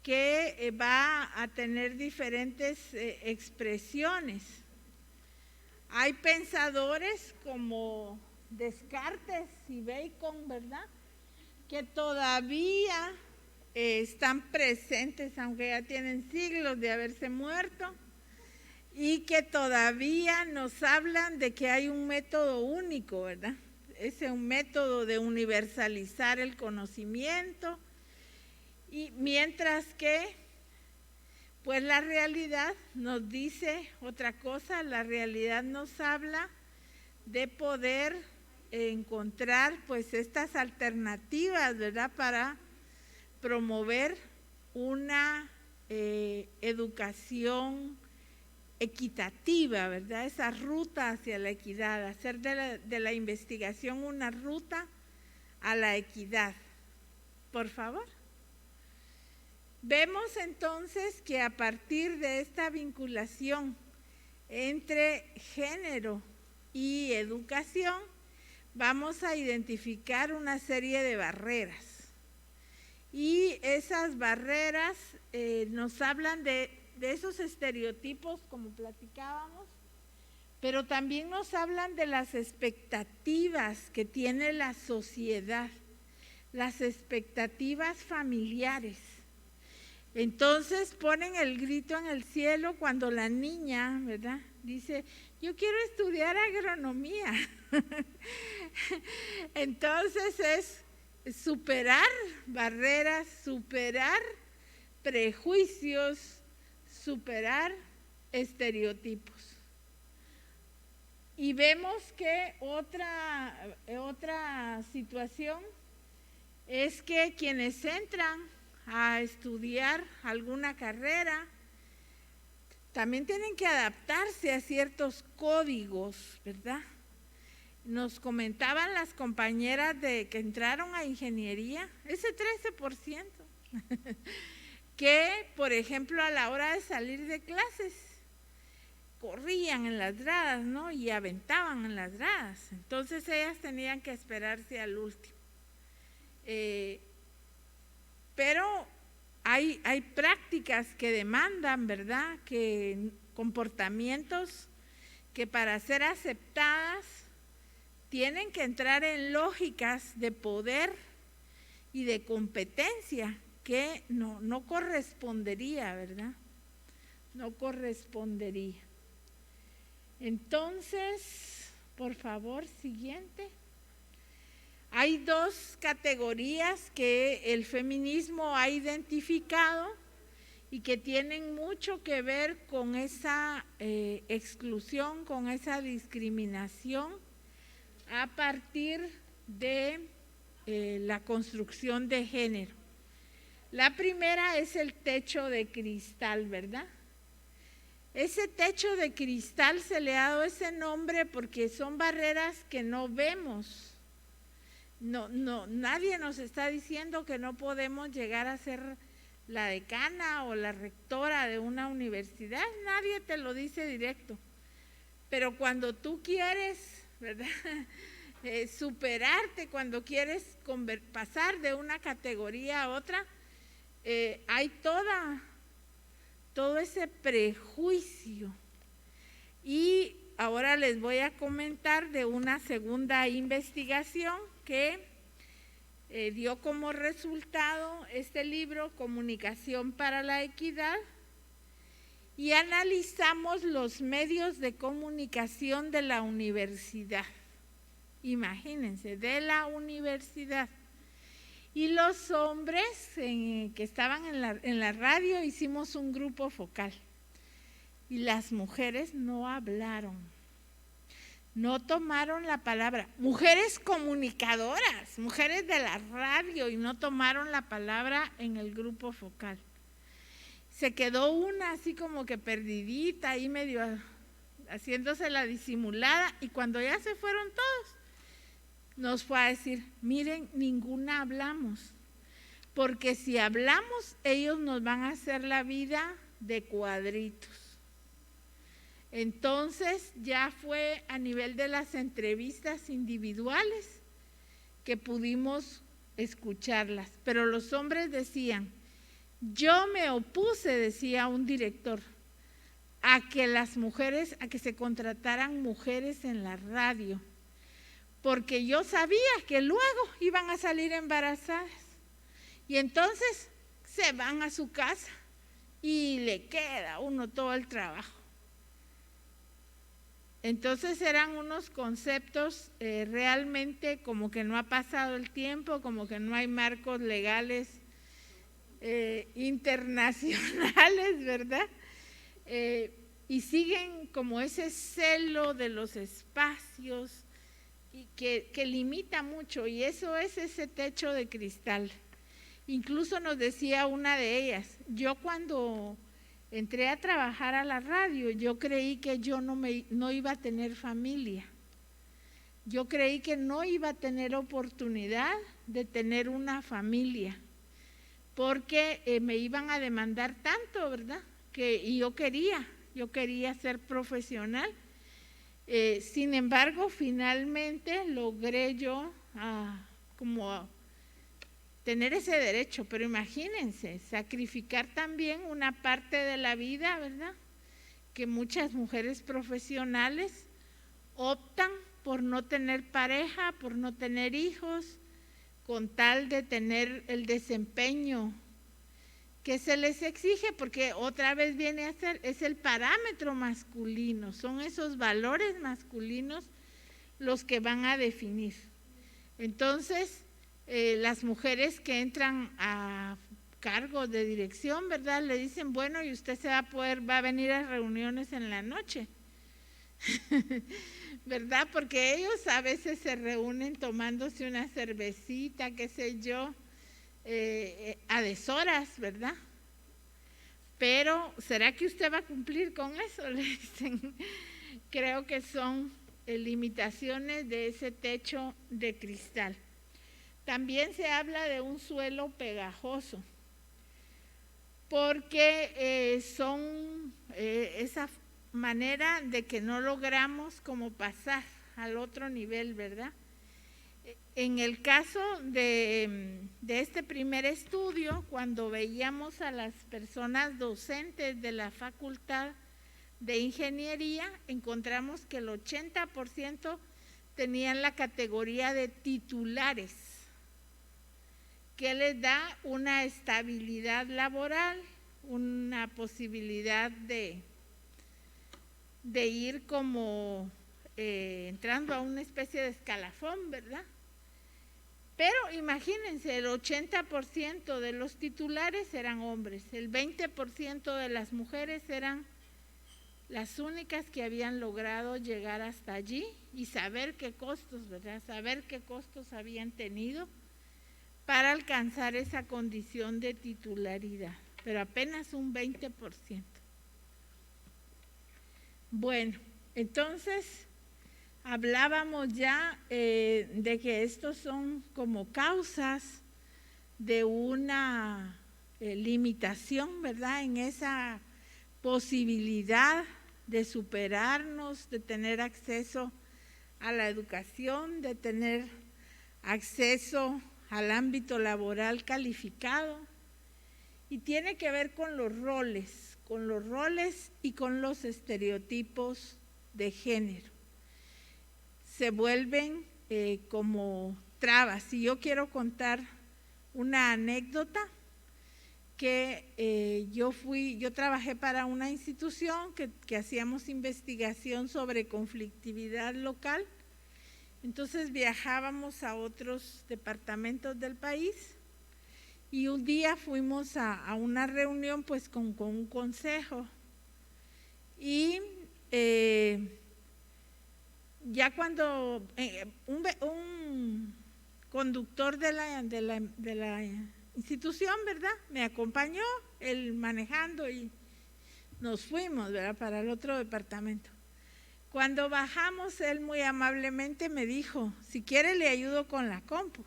que va a tener diferentes expresiones. Hay pensadores como Descartes y Bacon, ¿verdad?, que todavía están presentes, aunque ya tienen siglos de haberse muerto, y que todavía nos hablan de que hay un método único, ¿verdad? Es un método de universalizar el conocimiento, y mientras que pues la realidad nos dice otra cosa. La realidad nos habla de poder encontrar pues estas alternativas, ¿verdad?, para promover una educación equitativa, ¿verdad?, esa ruta hacia la equidad, hacer de la investigación una ruta a la equidad. Por favor. Vemos entonces que a partir de esta vinculación entre género y educación, vamos a identificar una serie de barreras. Y esas barreras nos hablan de esos estereotipos, como platicábamos, pero también nos hablan de las expectativas que tiene la sociedad, las expectativas familiares. Entonces ponen el grito en el cielo cuando la niña, ¿verdad?, dice, yo quiero estudiar agronomía. Entonces es superar barreras, superar prejuicios, superar estereotipos. Y vemos que otra situación es que quienes entran a estudiar alguna carrera también tienen que adaptarse a ciertos códigos, ¿verdad? Nos comentaban las compañeras que entraron a ingeniería, ese 13%, que, por ejemplo, a la hora de salir de clases, corrían en las gradas, ¿no? Y aventaban en las gradas. Entonces ellas tenían que esperarse al último. Pero hay prácticas que demandan, ¿verdad?, que comportamientos que para ser aceptadas tienen que entrar en lógicas de poder y de competencia que no correspondería, ¿verdad? No correspondería. Entonces, por favor, siguiente. Hay dos categorías que el feminismo ha identificado y que tienen mucho que ver con esa exclusión, con esa discriminación a partir de la construcción de género. La primera es el techo de cristal, ¿verdad? Ese techo de cristal se le ha dado ese nombre porque son barreras que no vemos. Nadie nos está diciendo que no podemos llegar a ser la decana o la rectora de una universidad, nadie te lo dice directo. Pero cuando tú quieres, ¿verdad?, superarte, cuando quieres pasar de una categoría a otra, hay todo ese prejuicio. Y ahora les voy a comentar de una segunda investigación que dio como resultado este libro, Comunicación para la Equidad, y analizamos los medios de comunicación de la universidad. Imagínense, de la universidad. Y los hombres que estaban en la radio, hicimos un grupo focal. Y las mujeres no hablaron, no tomaron la palabra. Mujeres comunicadoras, mujeres de la radio, y no tomaron la palabra en el grupo focal. Se quedó una así como que perdidita, ahí medio haciéndose la disimulada, y cuando ya se fueron todos, nos fue a decir, miren, ninguna hablamos, porque si hablamos, ellos nos van a hacer la vida de cuadritos. Entonces ya fue a nivel de las entrevistas individuales que pudimos escucharlas, pero los hombres decían, yo me opuse, decía un director, a que se contrataran mujeres en la radio, porque yo sabía que luego iban a salir embarazadas y entonces se van a su casa y le queda a uno todo el trabajo. Entonces eran unos conceptos realmente como que no ha pasado el tiempo, como que no hay marcos legales internacionales, ¿verdad? Y siguen como ese celo de los espacios y que limita mucho, y eso es ese techo de cristal. Incluso nos decía una de ellas, yo cuando entré a trabajar a la radio, yo creí que yo no iba a tener familia. Yo creí que no iba a tener oportunidad de tener una familia, porque me iban a demandar tanto, ¿verdad? Y yo quería ser profesional. Sin embargo, finalmente logré yo tener ese derecho, pero imagínense, sacrificar también una parte de la vida, ¿verdad? Que muchas mujeres profesionales optan por no tener pareja, por no tener hijos, con tal de tener el desempeño que se les exige, porque otra vez viene a ser, es el parámetro masculino, son esos valores masculinos los que van a definir. Entonces, las mujeres que entran a cargos de dirección, ¿verdad? Le dicen, bueno, y usted va a venir a reuniones en la noche, ¿verdad? Porque ellos a veces se reúnen tomándose una cervecita, qué sé yo, a deshoras, ¿verdad? Pero, ¿será que usted va a cumplir con eso? Le dicen. Creo que son limitaciones de ese techo de cristal. También se habla de un suelo pegajoso, porque son esa manera de que no logramos como pasar al otro nivel, ¿verdad? En el caso de este primer estudio, cuando veíamos a las personas docentes de la facultad de ingeniería, encontramos que el 80% tenían la categoría de titulares, que les da una estabilidad laboral, una posibilidad de ir como entrando a una especie de escalafón, ¿verdad? Pero imagínense, el 80% de los titulares eran hombres, el 20% de las mujeres eran las únicas que habían logrado llegar hasta allí y saber qué costos, ¿verdad? Saber qué costos habían tenido para alcanzar esa condición de titularidad, pero apenas un 20%. Bueno, entonces hablábamos ya de que estos son como causas de una limitación, ¿verdad? En esa posibilidad de superarnos, de tener acceso a la educación, de tener acceso al ámbito laboral calificado, y tiene que ver con los roles y con los estereotipos de género. Se vuelven como trabas. Y yo quiero contar una anécdota que yo trabajé para una institución que hacíamos investigación sobre conflictividad local. Entonces viajábamos a otros departamentos del país y un día fuimos a una reunión pues con un consejo, y ya cuando un conductor de la institución, ¿verdad?, me acompañó, él manejando, y nos fuimos, ¿verdad?, para el otro departamento. Cuando bajamos, él muy amablemente me dijo, si quiere le ayudo con la compu.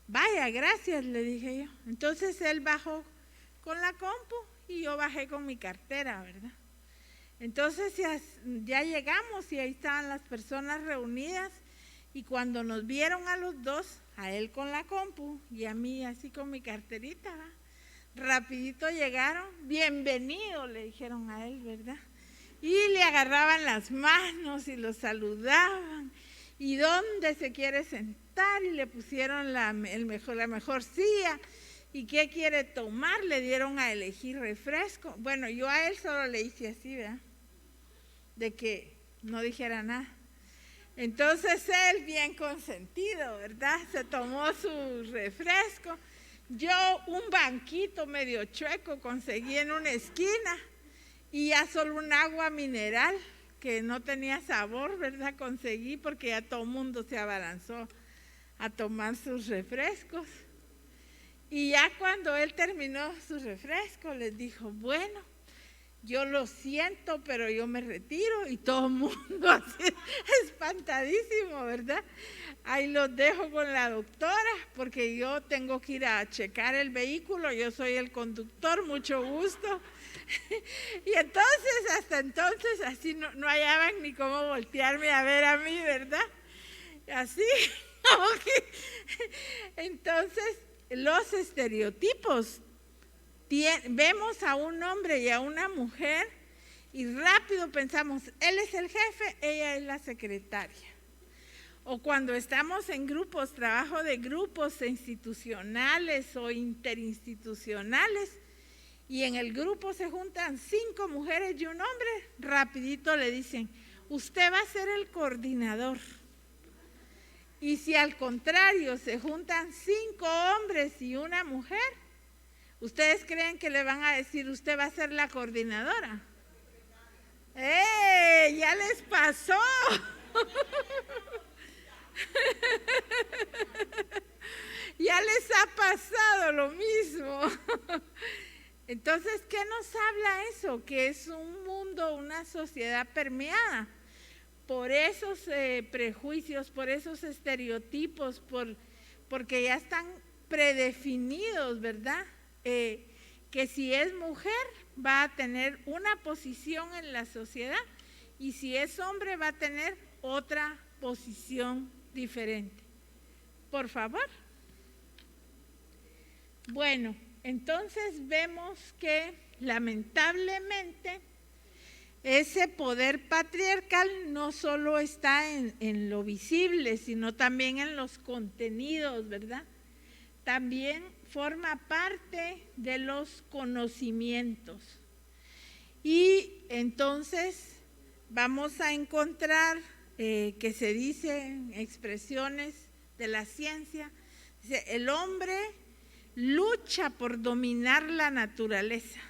Vaya, gracias, le dije yo. Entonces él bajó con la compu y yo bajé con mi cartera, ¿verdad? Entonces ya llegamos y ahí estaban las personas reunidas, y cuando nos vieron a los dos, a él con la compu y a mí así con mi carterita, ¿verdad?, rapidito llegaron, bienvenido, le dijeron a él, ¿verdad? Y le agarraban las manos y lo saludaban, y ¿dónde se quiere sentar? Y le pusieron la mejor silla, y ¿qué quiere tomar? Le dieron a elegir refresco. Bueno, yo a él solo le hice así, ¿verdad?, de que no dijera nada. Entonces él, bien consentido, ¿verdad?, se tomó su refresco. Yo un banquito medio chueco conseguí en una esquina, y ya solo un agua mineral que no tenía sabor, ¿verdad?, conseguí, porque ya todo el mundo se abalanzó a tomar sus refrescos. Y ya cuando él terminó su refresco, les dijo, bueno, yo lo siento, pero yo me retiro, y todo el mundo así espantadísimo, ¿verdad? Ahí los dejo con la doctora, porque yo tengo que ir a checar el vehículo, yo soy el conductor, mucho gusto. Y entonces, hasta entonces, así no hallaban ni cómo voltearme a ver a mí, ¿verdad? Así, entonces, los estereotipos. Vemos a un hombre y a una mujer y rápido pensamos, él es el jefe, ella es la secretaria. O cuando estamos en grupos, trabajo de grupos institucionales o interinstitucionales, y en el grupo se juntan 5 mujeres y un hombre, rapidito le dicen, usted va a ser el coordinador. Y si al contrario se juntan 5 hombres y una mujer, ¿Ustedes creen que le van a decir, usted va a ser la coordinadora? ¡Eh! ¡Ya les pasó! Ya les ha pasado lo mismo. Entonces, ¿qué nos habla eso? Que es un mundo, una sociedad permeada por esos prejuicios, por esos estereotipos, porque ya están predefinidos, ¿verdad? Que si es mujer va a tener una posición en la sociedad y si es hombre va a tener otra posición diferente. Por favor. Bueno, entonces vemos que lamentablemente ese poder patriarcal no solo está en lo visible, sino también en los contenidos, ¿verdad? También forma parte de los conocimientos. Y entonces vamos a encontrar que se dicen expresiones de la ciencia. Dice, el hombre lucha por dominar la naturaleza.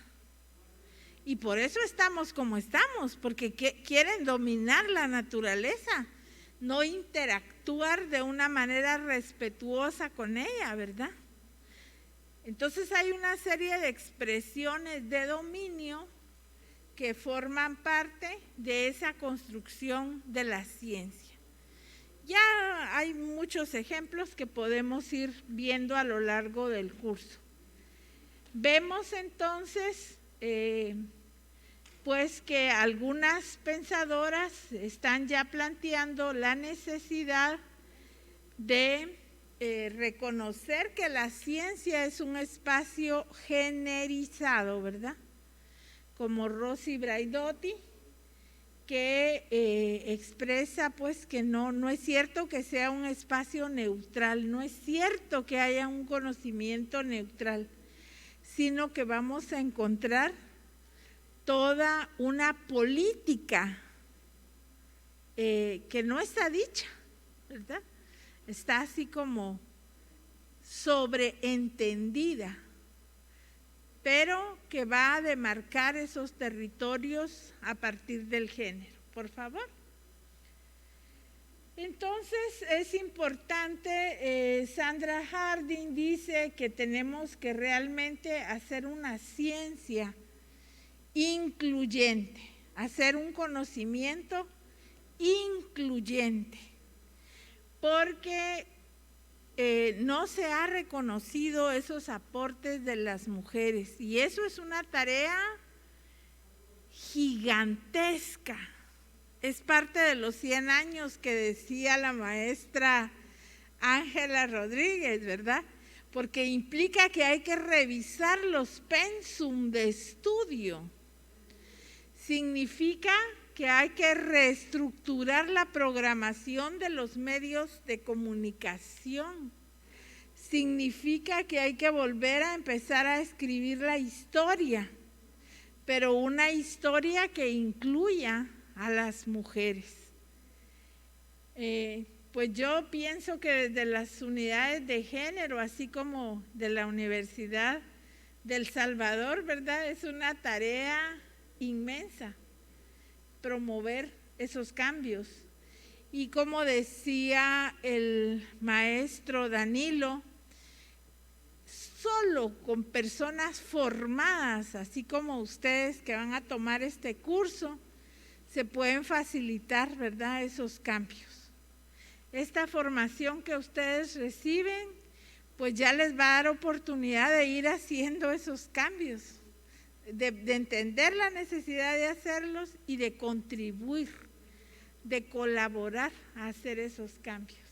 Y por eso estamos como estamos, porque quieren dominar la naturaleza, no interactuar de una manera respetuosa con ella, ¿verdad? Entonces hay una serie de expresiones de dominio que forman parte de esa construcción de la ciencia. Ya hay muchos ejemplos que podemos ir viendo a lo largo del curso. Vemos entonces pues que algunas pensadoras están ya planteando la necesidad de reconocer que la ciencia es un espacio generizado, ¿verdad? Como Rosy Braidotti, que expresa pues que no es cierto que sea un espacio neutral, no es cierto que haya un conocimiento neutral, sino que vamos a encontrar toda una política que no está dicha, ¿verdad? Está así como sobreentendida, pero que va a demarcar esos territorios a partir del género. Por favor. Entonces es importante, Sandra Harding dice que tenemos que realmente hacer una ciencia incluyente, hacer un conocimiento incluyente, porque no se ha reconocido esos aportes de las mujeres y eso es una tarea gigantesca. Es parte de los 100 años que decía la maestra Ángela Rodríguez, ¿verdad? Porque implica que hay que revisar los pensum de estudio. Significa que hay que reestructurar la programación de los medios de comunicación. Significa que hay que volver a empezar a escribir la historia, pero una historia que incluya a las mujeres. Pues yo pienso que desde las unidades de género, así como de la Universidad del Salvador, ¿verdad? Es una tarea inmensa promover esos cambios. Y como decía el maestro Danilo, solo con personas formadas, así como ustedes que van a tomar este curso, se pueden facilitar, ¿verdad?, esos cambios. Esta formación que ustedes reciben, pues ya les va a dar oportunidad de ir haciendo esos cambios, de entender la necesidad de hacerlos y de contribuir, de colaborar a hacer esos cambios.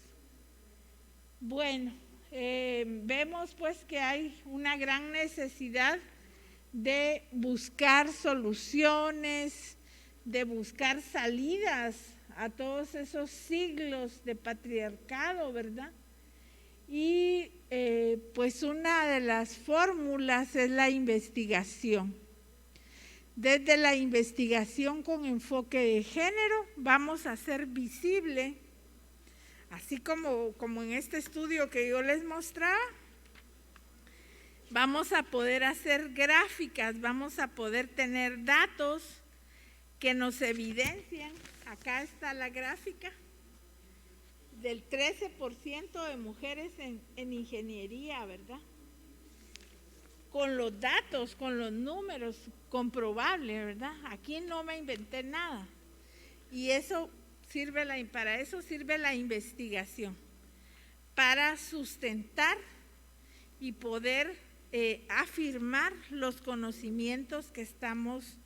Bueno, vemos pues que hay una gran necesidad de buscar soluciones, de buscar salidas a todos esos siglos de patriarcado, ¿verdad? Y pues una de las fórmulas es la investigación. Desde la investigación con enfoque de género vamos a hacer visible, así como en este estudio que yo les mostraba, vamos a poder hacer gráficas, vamos a poder tener datos que nos evidencian. Acá está la gráfica del 13% de mujeres en ingeniería, ¿verdad? Con los datos, con los números comprobables, ¿verdad? Aquí no me inventé nada. Y eso para eso sirve la investigación, para sustentar y poder afirmar los conocimientos que estamos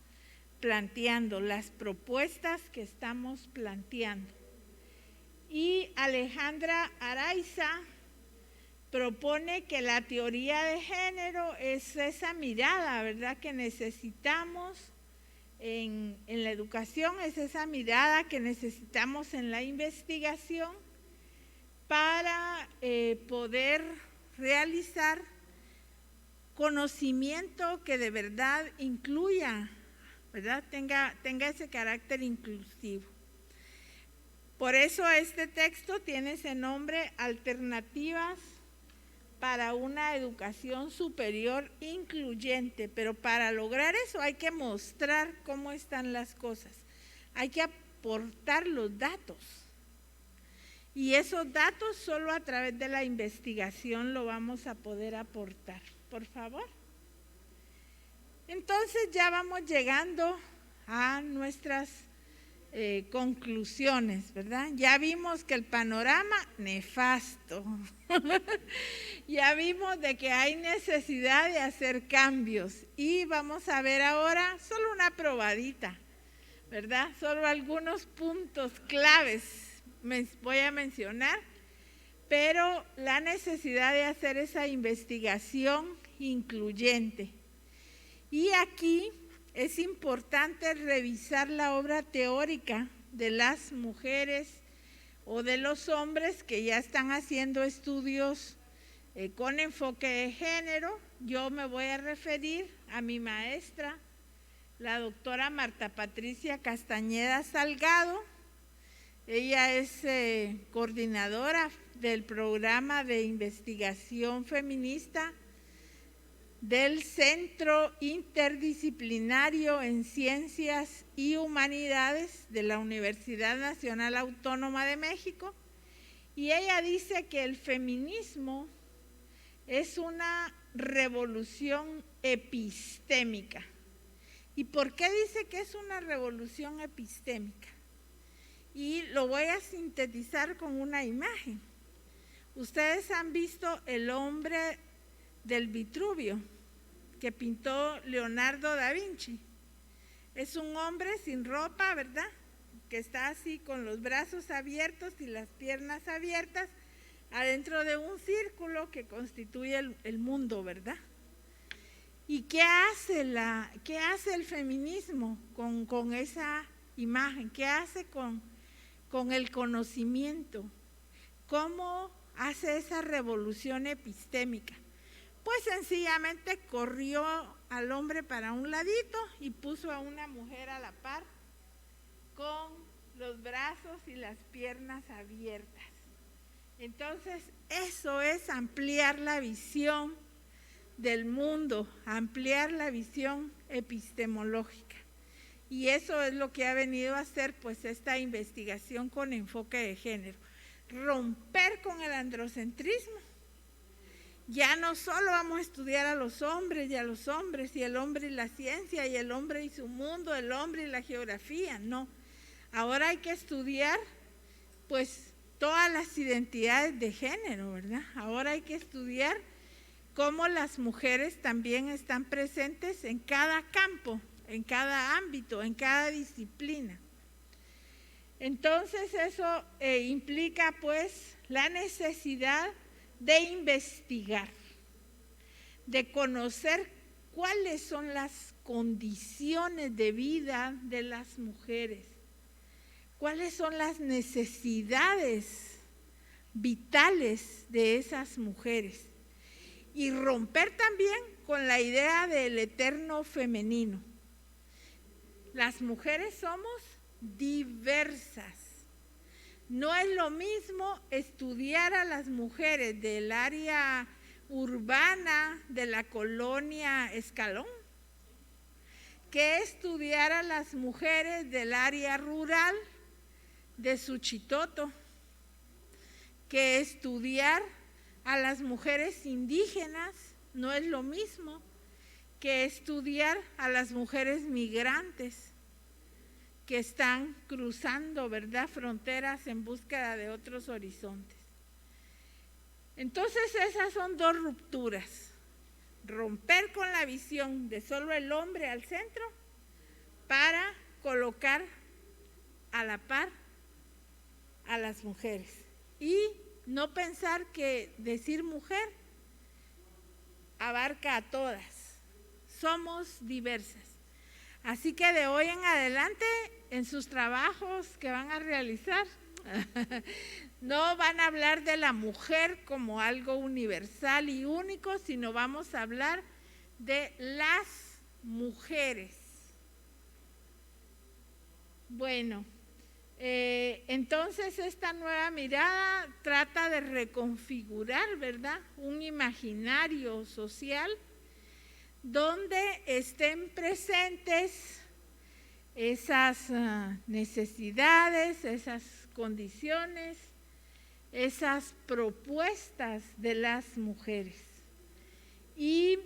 planteando, las propuestas que estamos planteando. Y Alejandra Araiza propone que la teoría de género es esa mirada, ¿verdad?, que necesitamos en la educación, es esa mirada que necesitamos en la investigación para poder realizar conocimiento que de verdad incluya, ¿verdad?, tenga ese carácter inclusivo. Por eso este texto tiene ese nombre, Alternativas para una educación superior incluyente, pero para lograr eso hay que mostrar cómo están las cosas, hay que aportar los datos, y esos datos solo a través de la investigación lo vamos a poder aportar. Por favor. Entonces ya vamos llegando a nuestras conclusiones, ¿verdad? Ya vimos que el panorama nefasto, ya vimos de que hay necesidad de hacer cambios y vamos a ver ahora solo una probadita, ¿verdad? Solo algunos puntos claves voy a mencionar, pero la necesidad de hacer esa investigación incluyente. Y aquí es importante revisar la obra teórica de las mujeres o de los hombres que ya están haciendo estudios con enfoque de género. Yo me voy a referir a mi maestra, la doctora Marta Patricia Castañeda Salgado. Ella es coordinadora del programa de investigación feminista del Centro Interdisciplinario en Ciencias y Humanidades de la Universidad Nacional Autónoma de México, y ella dice que el feminismo es una revolución epistémica. ¿Y por qué dice que es una revolución epistémica? Y lo voy a sintetizar con una imagen. Ustedes han visto el hombre del Vitruvio que pintó Leonardo da Vinci. Es un hombre sin ropa, ¿verdad?, que está así con los brazos abiertos y las piernas abiertas adentro de un círculo que constituye el mundo, ¿verdad? ¿Y qué hace el feminismo con esa imagen? ¿Qué hace con el conocimiento? ¿Cómo hace esa revolución epistémica? Pues sencillamente corrió al hombre para un ladito y puso a una mujer a la par con los brazos y las piernas abiertas. Entonces, eso es ampliar la visión del mundo, ampliar la visión epistemológica. Y eso es lo que ha venido a hacer pues esta investigación con enfoque de género. Romper con el androcentrismo. Ya no solo vamos a estudiar a los hombres y el hombre y la ciencia, y el hombre y su mundo, el hombre y la geografía, no. Ahora hay que estudiar pues todas las identidades de género, ¿verdad? Ahora hay que estudiar cómo las mujeres también están presentes en cada campo, en cada ámbito, en cada disciplina. Entonces eso implica pues la necesidad de investigar, de conocer cuáles son las condiciones de vida de las mujeres, cuáles son las necesidades vitales de esas mujeres, y romper también con la idea del eterno femenino. Las mujeres somos diversas. No es lo mismo estudiar a las mujeres del área urbana de la colonia Escalón, que estudiar a las mujeres del área rural de Suchitoto, que estudiar a las mujeres indígenas no es lo mismo que estudiar a las mujeres migrantes que están cruzando, ¿verdad?, fronteras en búsqueda de otros horizontes. Entonces esas son dos rupturas: romper con la visión de solo el hombre al centro para colocar a la par a las mujeres y no pensar que decir mujer abarca a todas. Somos diversas. Así que de hoy en adelante, en sus trabajos que van a realizar, no van a hablar de la mujer como algo universal y único, sino vamos a hablar de las mujeres. Bueno, entonces esta nueva mirada trata de reconfigurar, ¿verdad?, un imaginario social donde estén presentes esas necesidades, esas condiciones, esas propuestas de las mujeres. Y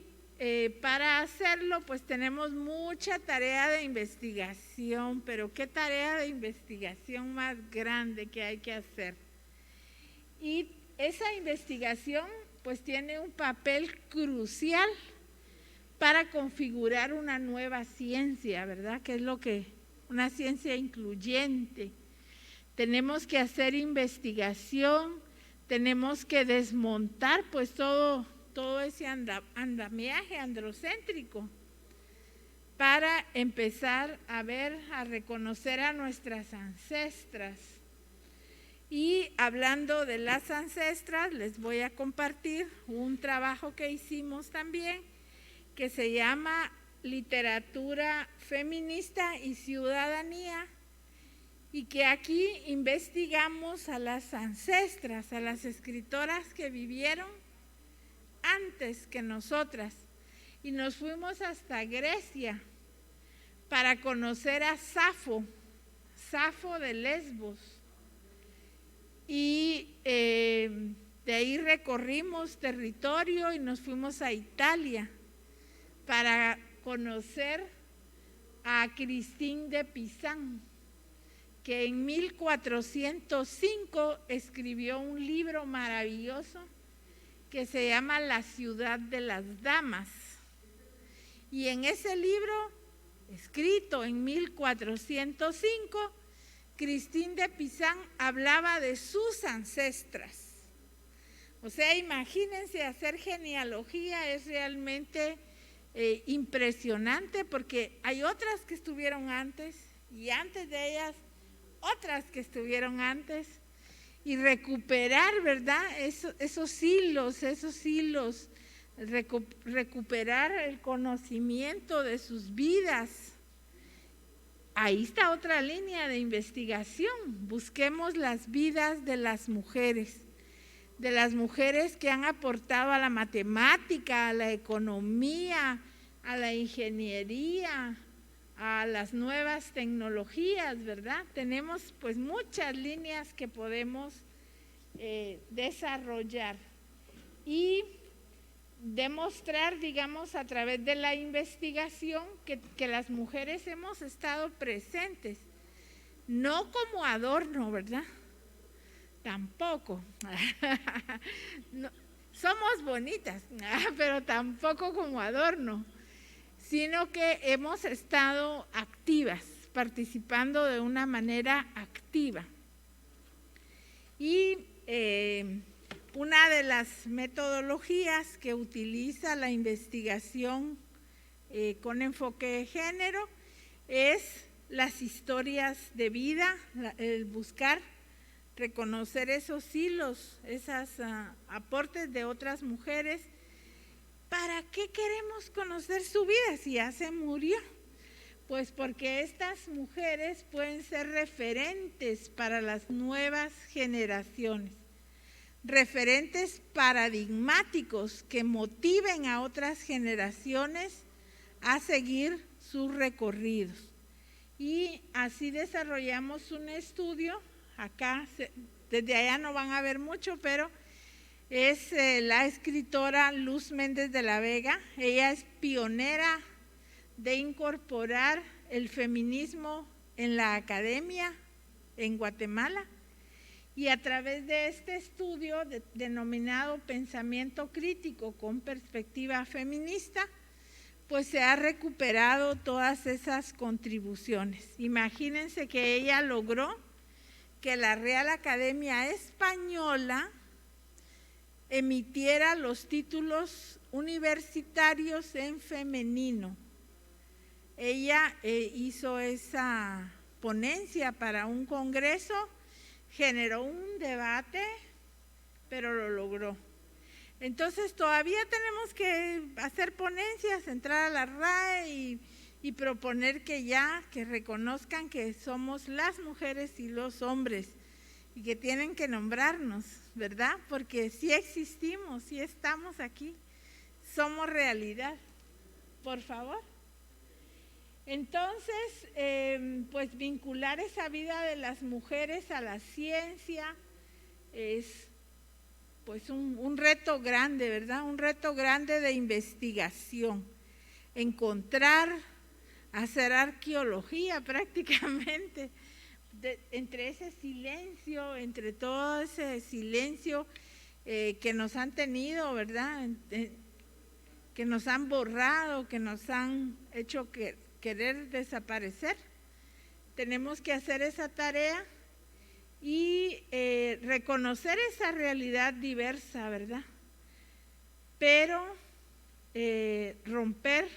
para hacerlo, pues tenemos mucha tarea de investigación, pero qué tarea de investigación más grande que hay que hacer. Y esa investigación, pues tiene un papel crucial para configurar una nueva ciencia, ¿verdad?, que es lo que, una ciencia incluyente. Tenemos que hacer investigación, tenemos que desmontar pues todo ese andamiaje androcéntrico para empezar a ver, a reconocer a nuestras ancestras. Y hablando de las ancestras, les voy a compartir un trabajo que hicimos también, que se llama Literatura Feminista y Ciudadanía, y que aquí investigamos a las ancestras, a las escritoras que vivieron antes que nosotras, y nos fuimos hasta Grecia para conocer a Safo de Lesbos, y de ahí recorrimos territorio y nos fuimos a Italia para conocer a Christine de Pizan, que en 1405 escribió un libro maravilloso que se llama La ciudad de las damas. Y en ese libro, escrito en 1405, Christine de Pizan hablaba de sus ancestras. O sea, imagínense, hacer genealogía es realmente impresionante, porque hay otras que estuvieron antes y antes de ellas otras que estuvieron antes, y recuperar, ¿verdad?, esos hilos, recuperar el conocimiento de sus vidas. Ahí está otra línea de investigación. Busquemos las vidas de las mujeres que han aportado a la matemática, a la economía, a la ingeniería, a las nuevas tecnologías, ¿verdad? Tenemos pues muchas líneas que podemos desarrollar y demostrar, digamos, a través de la investigación que las mujeres hemos estado presentes, no como adorno, ¿verdad? Tampoco. No, somos bonitas, pero tampoco como adorno, sino que hemos estado activas, participando de una manera activa. Y una de las metodologías que utiliza la investigación con enfoque de género es las historias de vida, el buscar, reconocer esos hilos, esos aportes de otras mujeres. ¿Para qué queremos conocer su vida si ya se murió? Pues porque estas mujeres pueden ser referentes para las nuevas generaciones. referentes paradigmáticos que motiven a otras generaciones a seguir sus recorridos. Y así desarrollamos un estudio. Acá, desde allá no van a ver mucho, pero es la escritora Luz Méndez de la Vega. Ella es pionera de incorporar el feminismo en la academia en Guatemala. Y a través de este estudio denominado Pensamiento Crítico con Perspectiva Feminista, pues se ha recuperado todas esas contribuciones. Imagínense que ella logró que la Real Academia Española emitiera los títulos universitarios en femenino. Ella hizo esa ponencia para un congreso, generó un debate, pero lo logró. Entonces todavía tenemos que hacer ponencias, entrar a la RAE y proponer que reconozcan que somos las mujeres y los hombres y que tienen que nombrarnos, ¿verdad? Porque sí existimos, sí estamos aquí, somos realidad, por favor. Entonces, pues vincular esa vida de las mujeres a la ciencia es pues un reto grande, ¿verdad? Un reto grande de investigación. Encontrar, hacer arqueología prácticamente, entre ese silencio, entre todo ese silencio que nos han tenido, ¿verdad? Que nos han borrado, que nos han hecho querer desaparecer. Tenemos que hacer esa tarea y reconocer esa realidad diversa, ¿verdad? Pero romper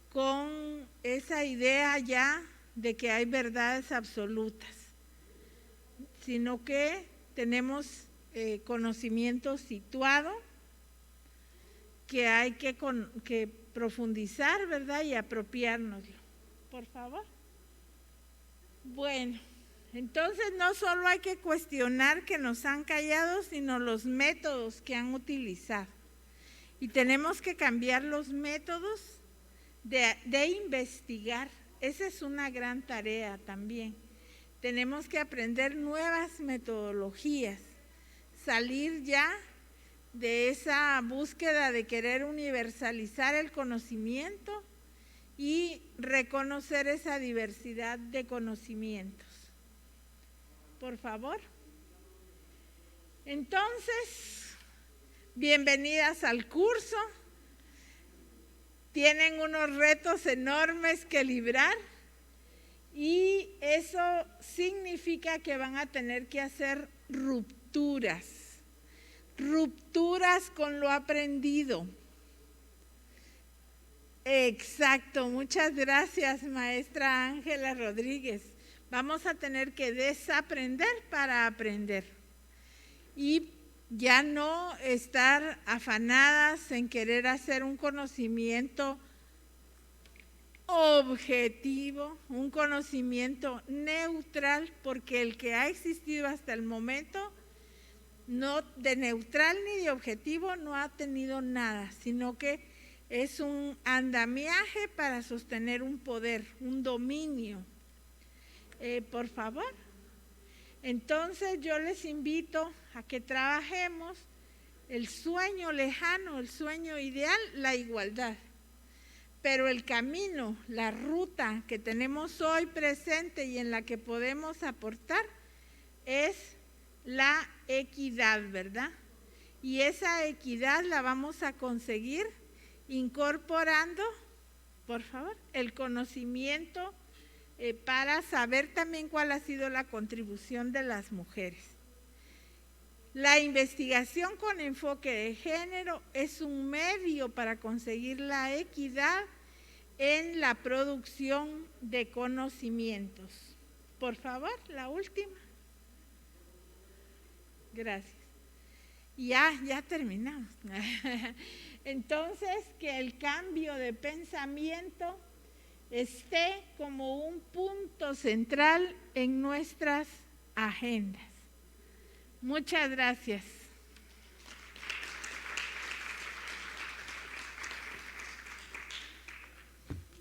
con esa idea ya de que hay verdades absolutas, sino que tenemos conocimiento situado que hay que profundizar, ¿verdad? Y apropiárnoslo. Por favor. Bueno, entonces no solo hay que cuestionar que nos han callado, sino los métodos que han utilizado. Y tenemos que cambiar los métodos de investigar. Esa es una gran tarea también. Tenemos que aprender nuevas metodologías, salir ya de esa búsqueda de querer universalizar el conocimiento y reconocer esa diversidad de conocimientos. Por favor. Entonces, bienvenidas al curso. Tienen unos retos enormes que librar y eso significa que van a tener que hacer rupturas con lo aprendido. Exacto, muchas gracias, maestra Ángela Rodríguez. Vamos a tener que desaprender para aprender y ya no estar afanadas en querer hacer un conocimiento objetivo, un conocimiento neutral, porque el que ha existido hasta el momento, no de neutral ni de objetivo, no ha tenido nada, sino que es un andamiaje para sostener un poder, un dominio. Por favor. Entonces yo les invito a que trabajemos el sueño lejano, el sueño ideal, la igualdad. Pero el camino, la ruta que tenemos hoy presente y en la que podemos aportar es la equidad, ¿verdad? Y esa equidad la vamos a conseguir incorporando, por favor, el conocimiento para saber también cuál ha sido la contribución de las mujeres. La investigación con enfoque de género es un medio para conseguir la equidad en la producción de conocimientos. Por favor, la última. Gracias. Ya terminamos. Entonces, que el cambio de pensamiento esté como un punto central en nuestras agendas. Muchas gracias.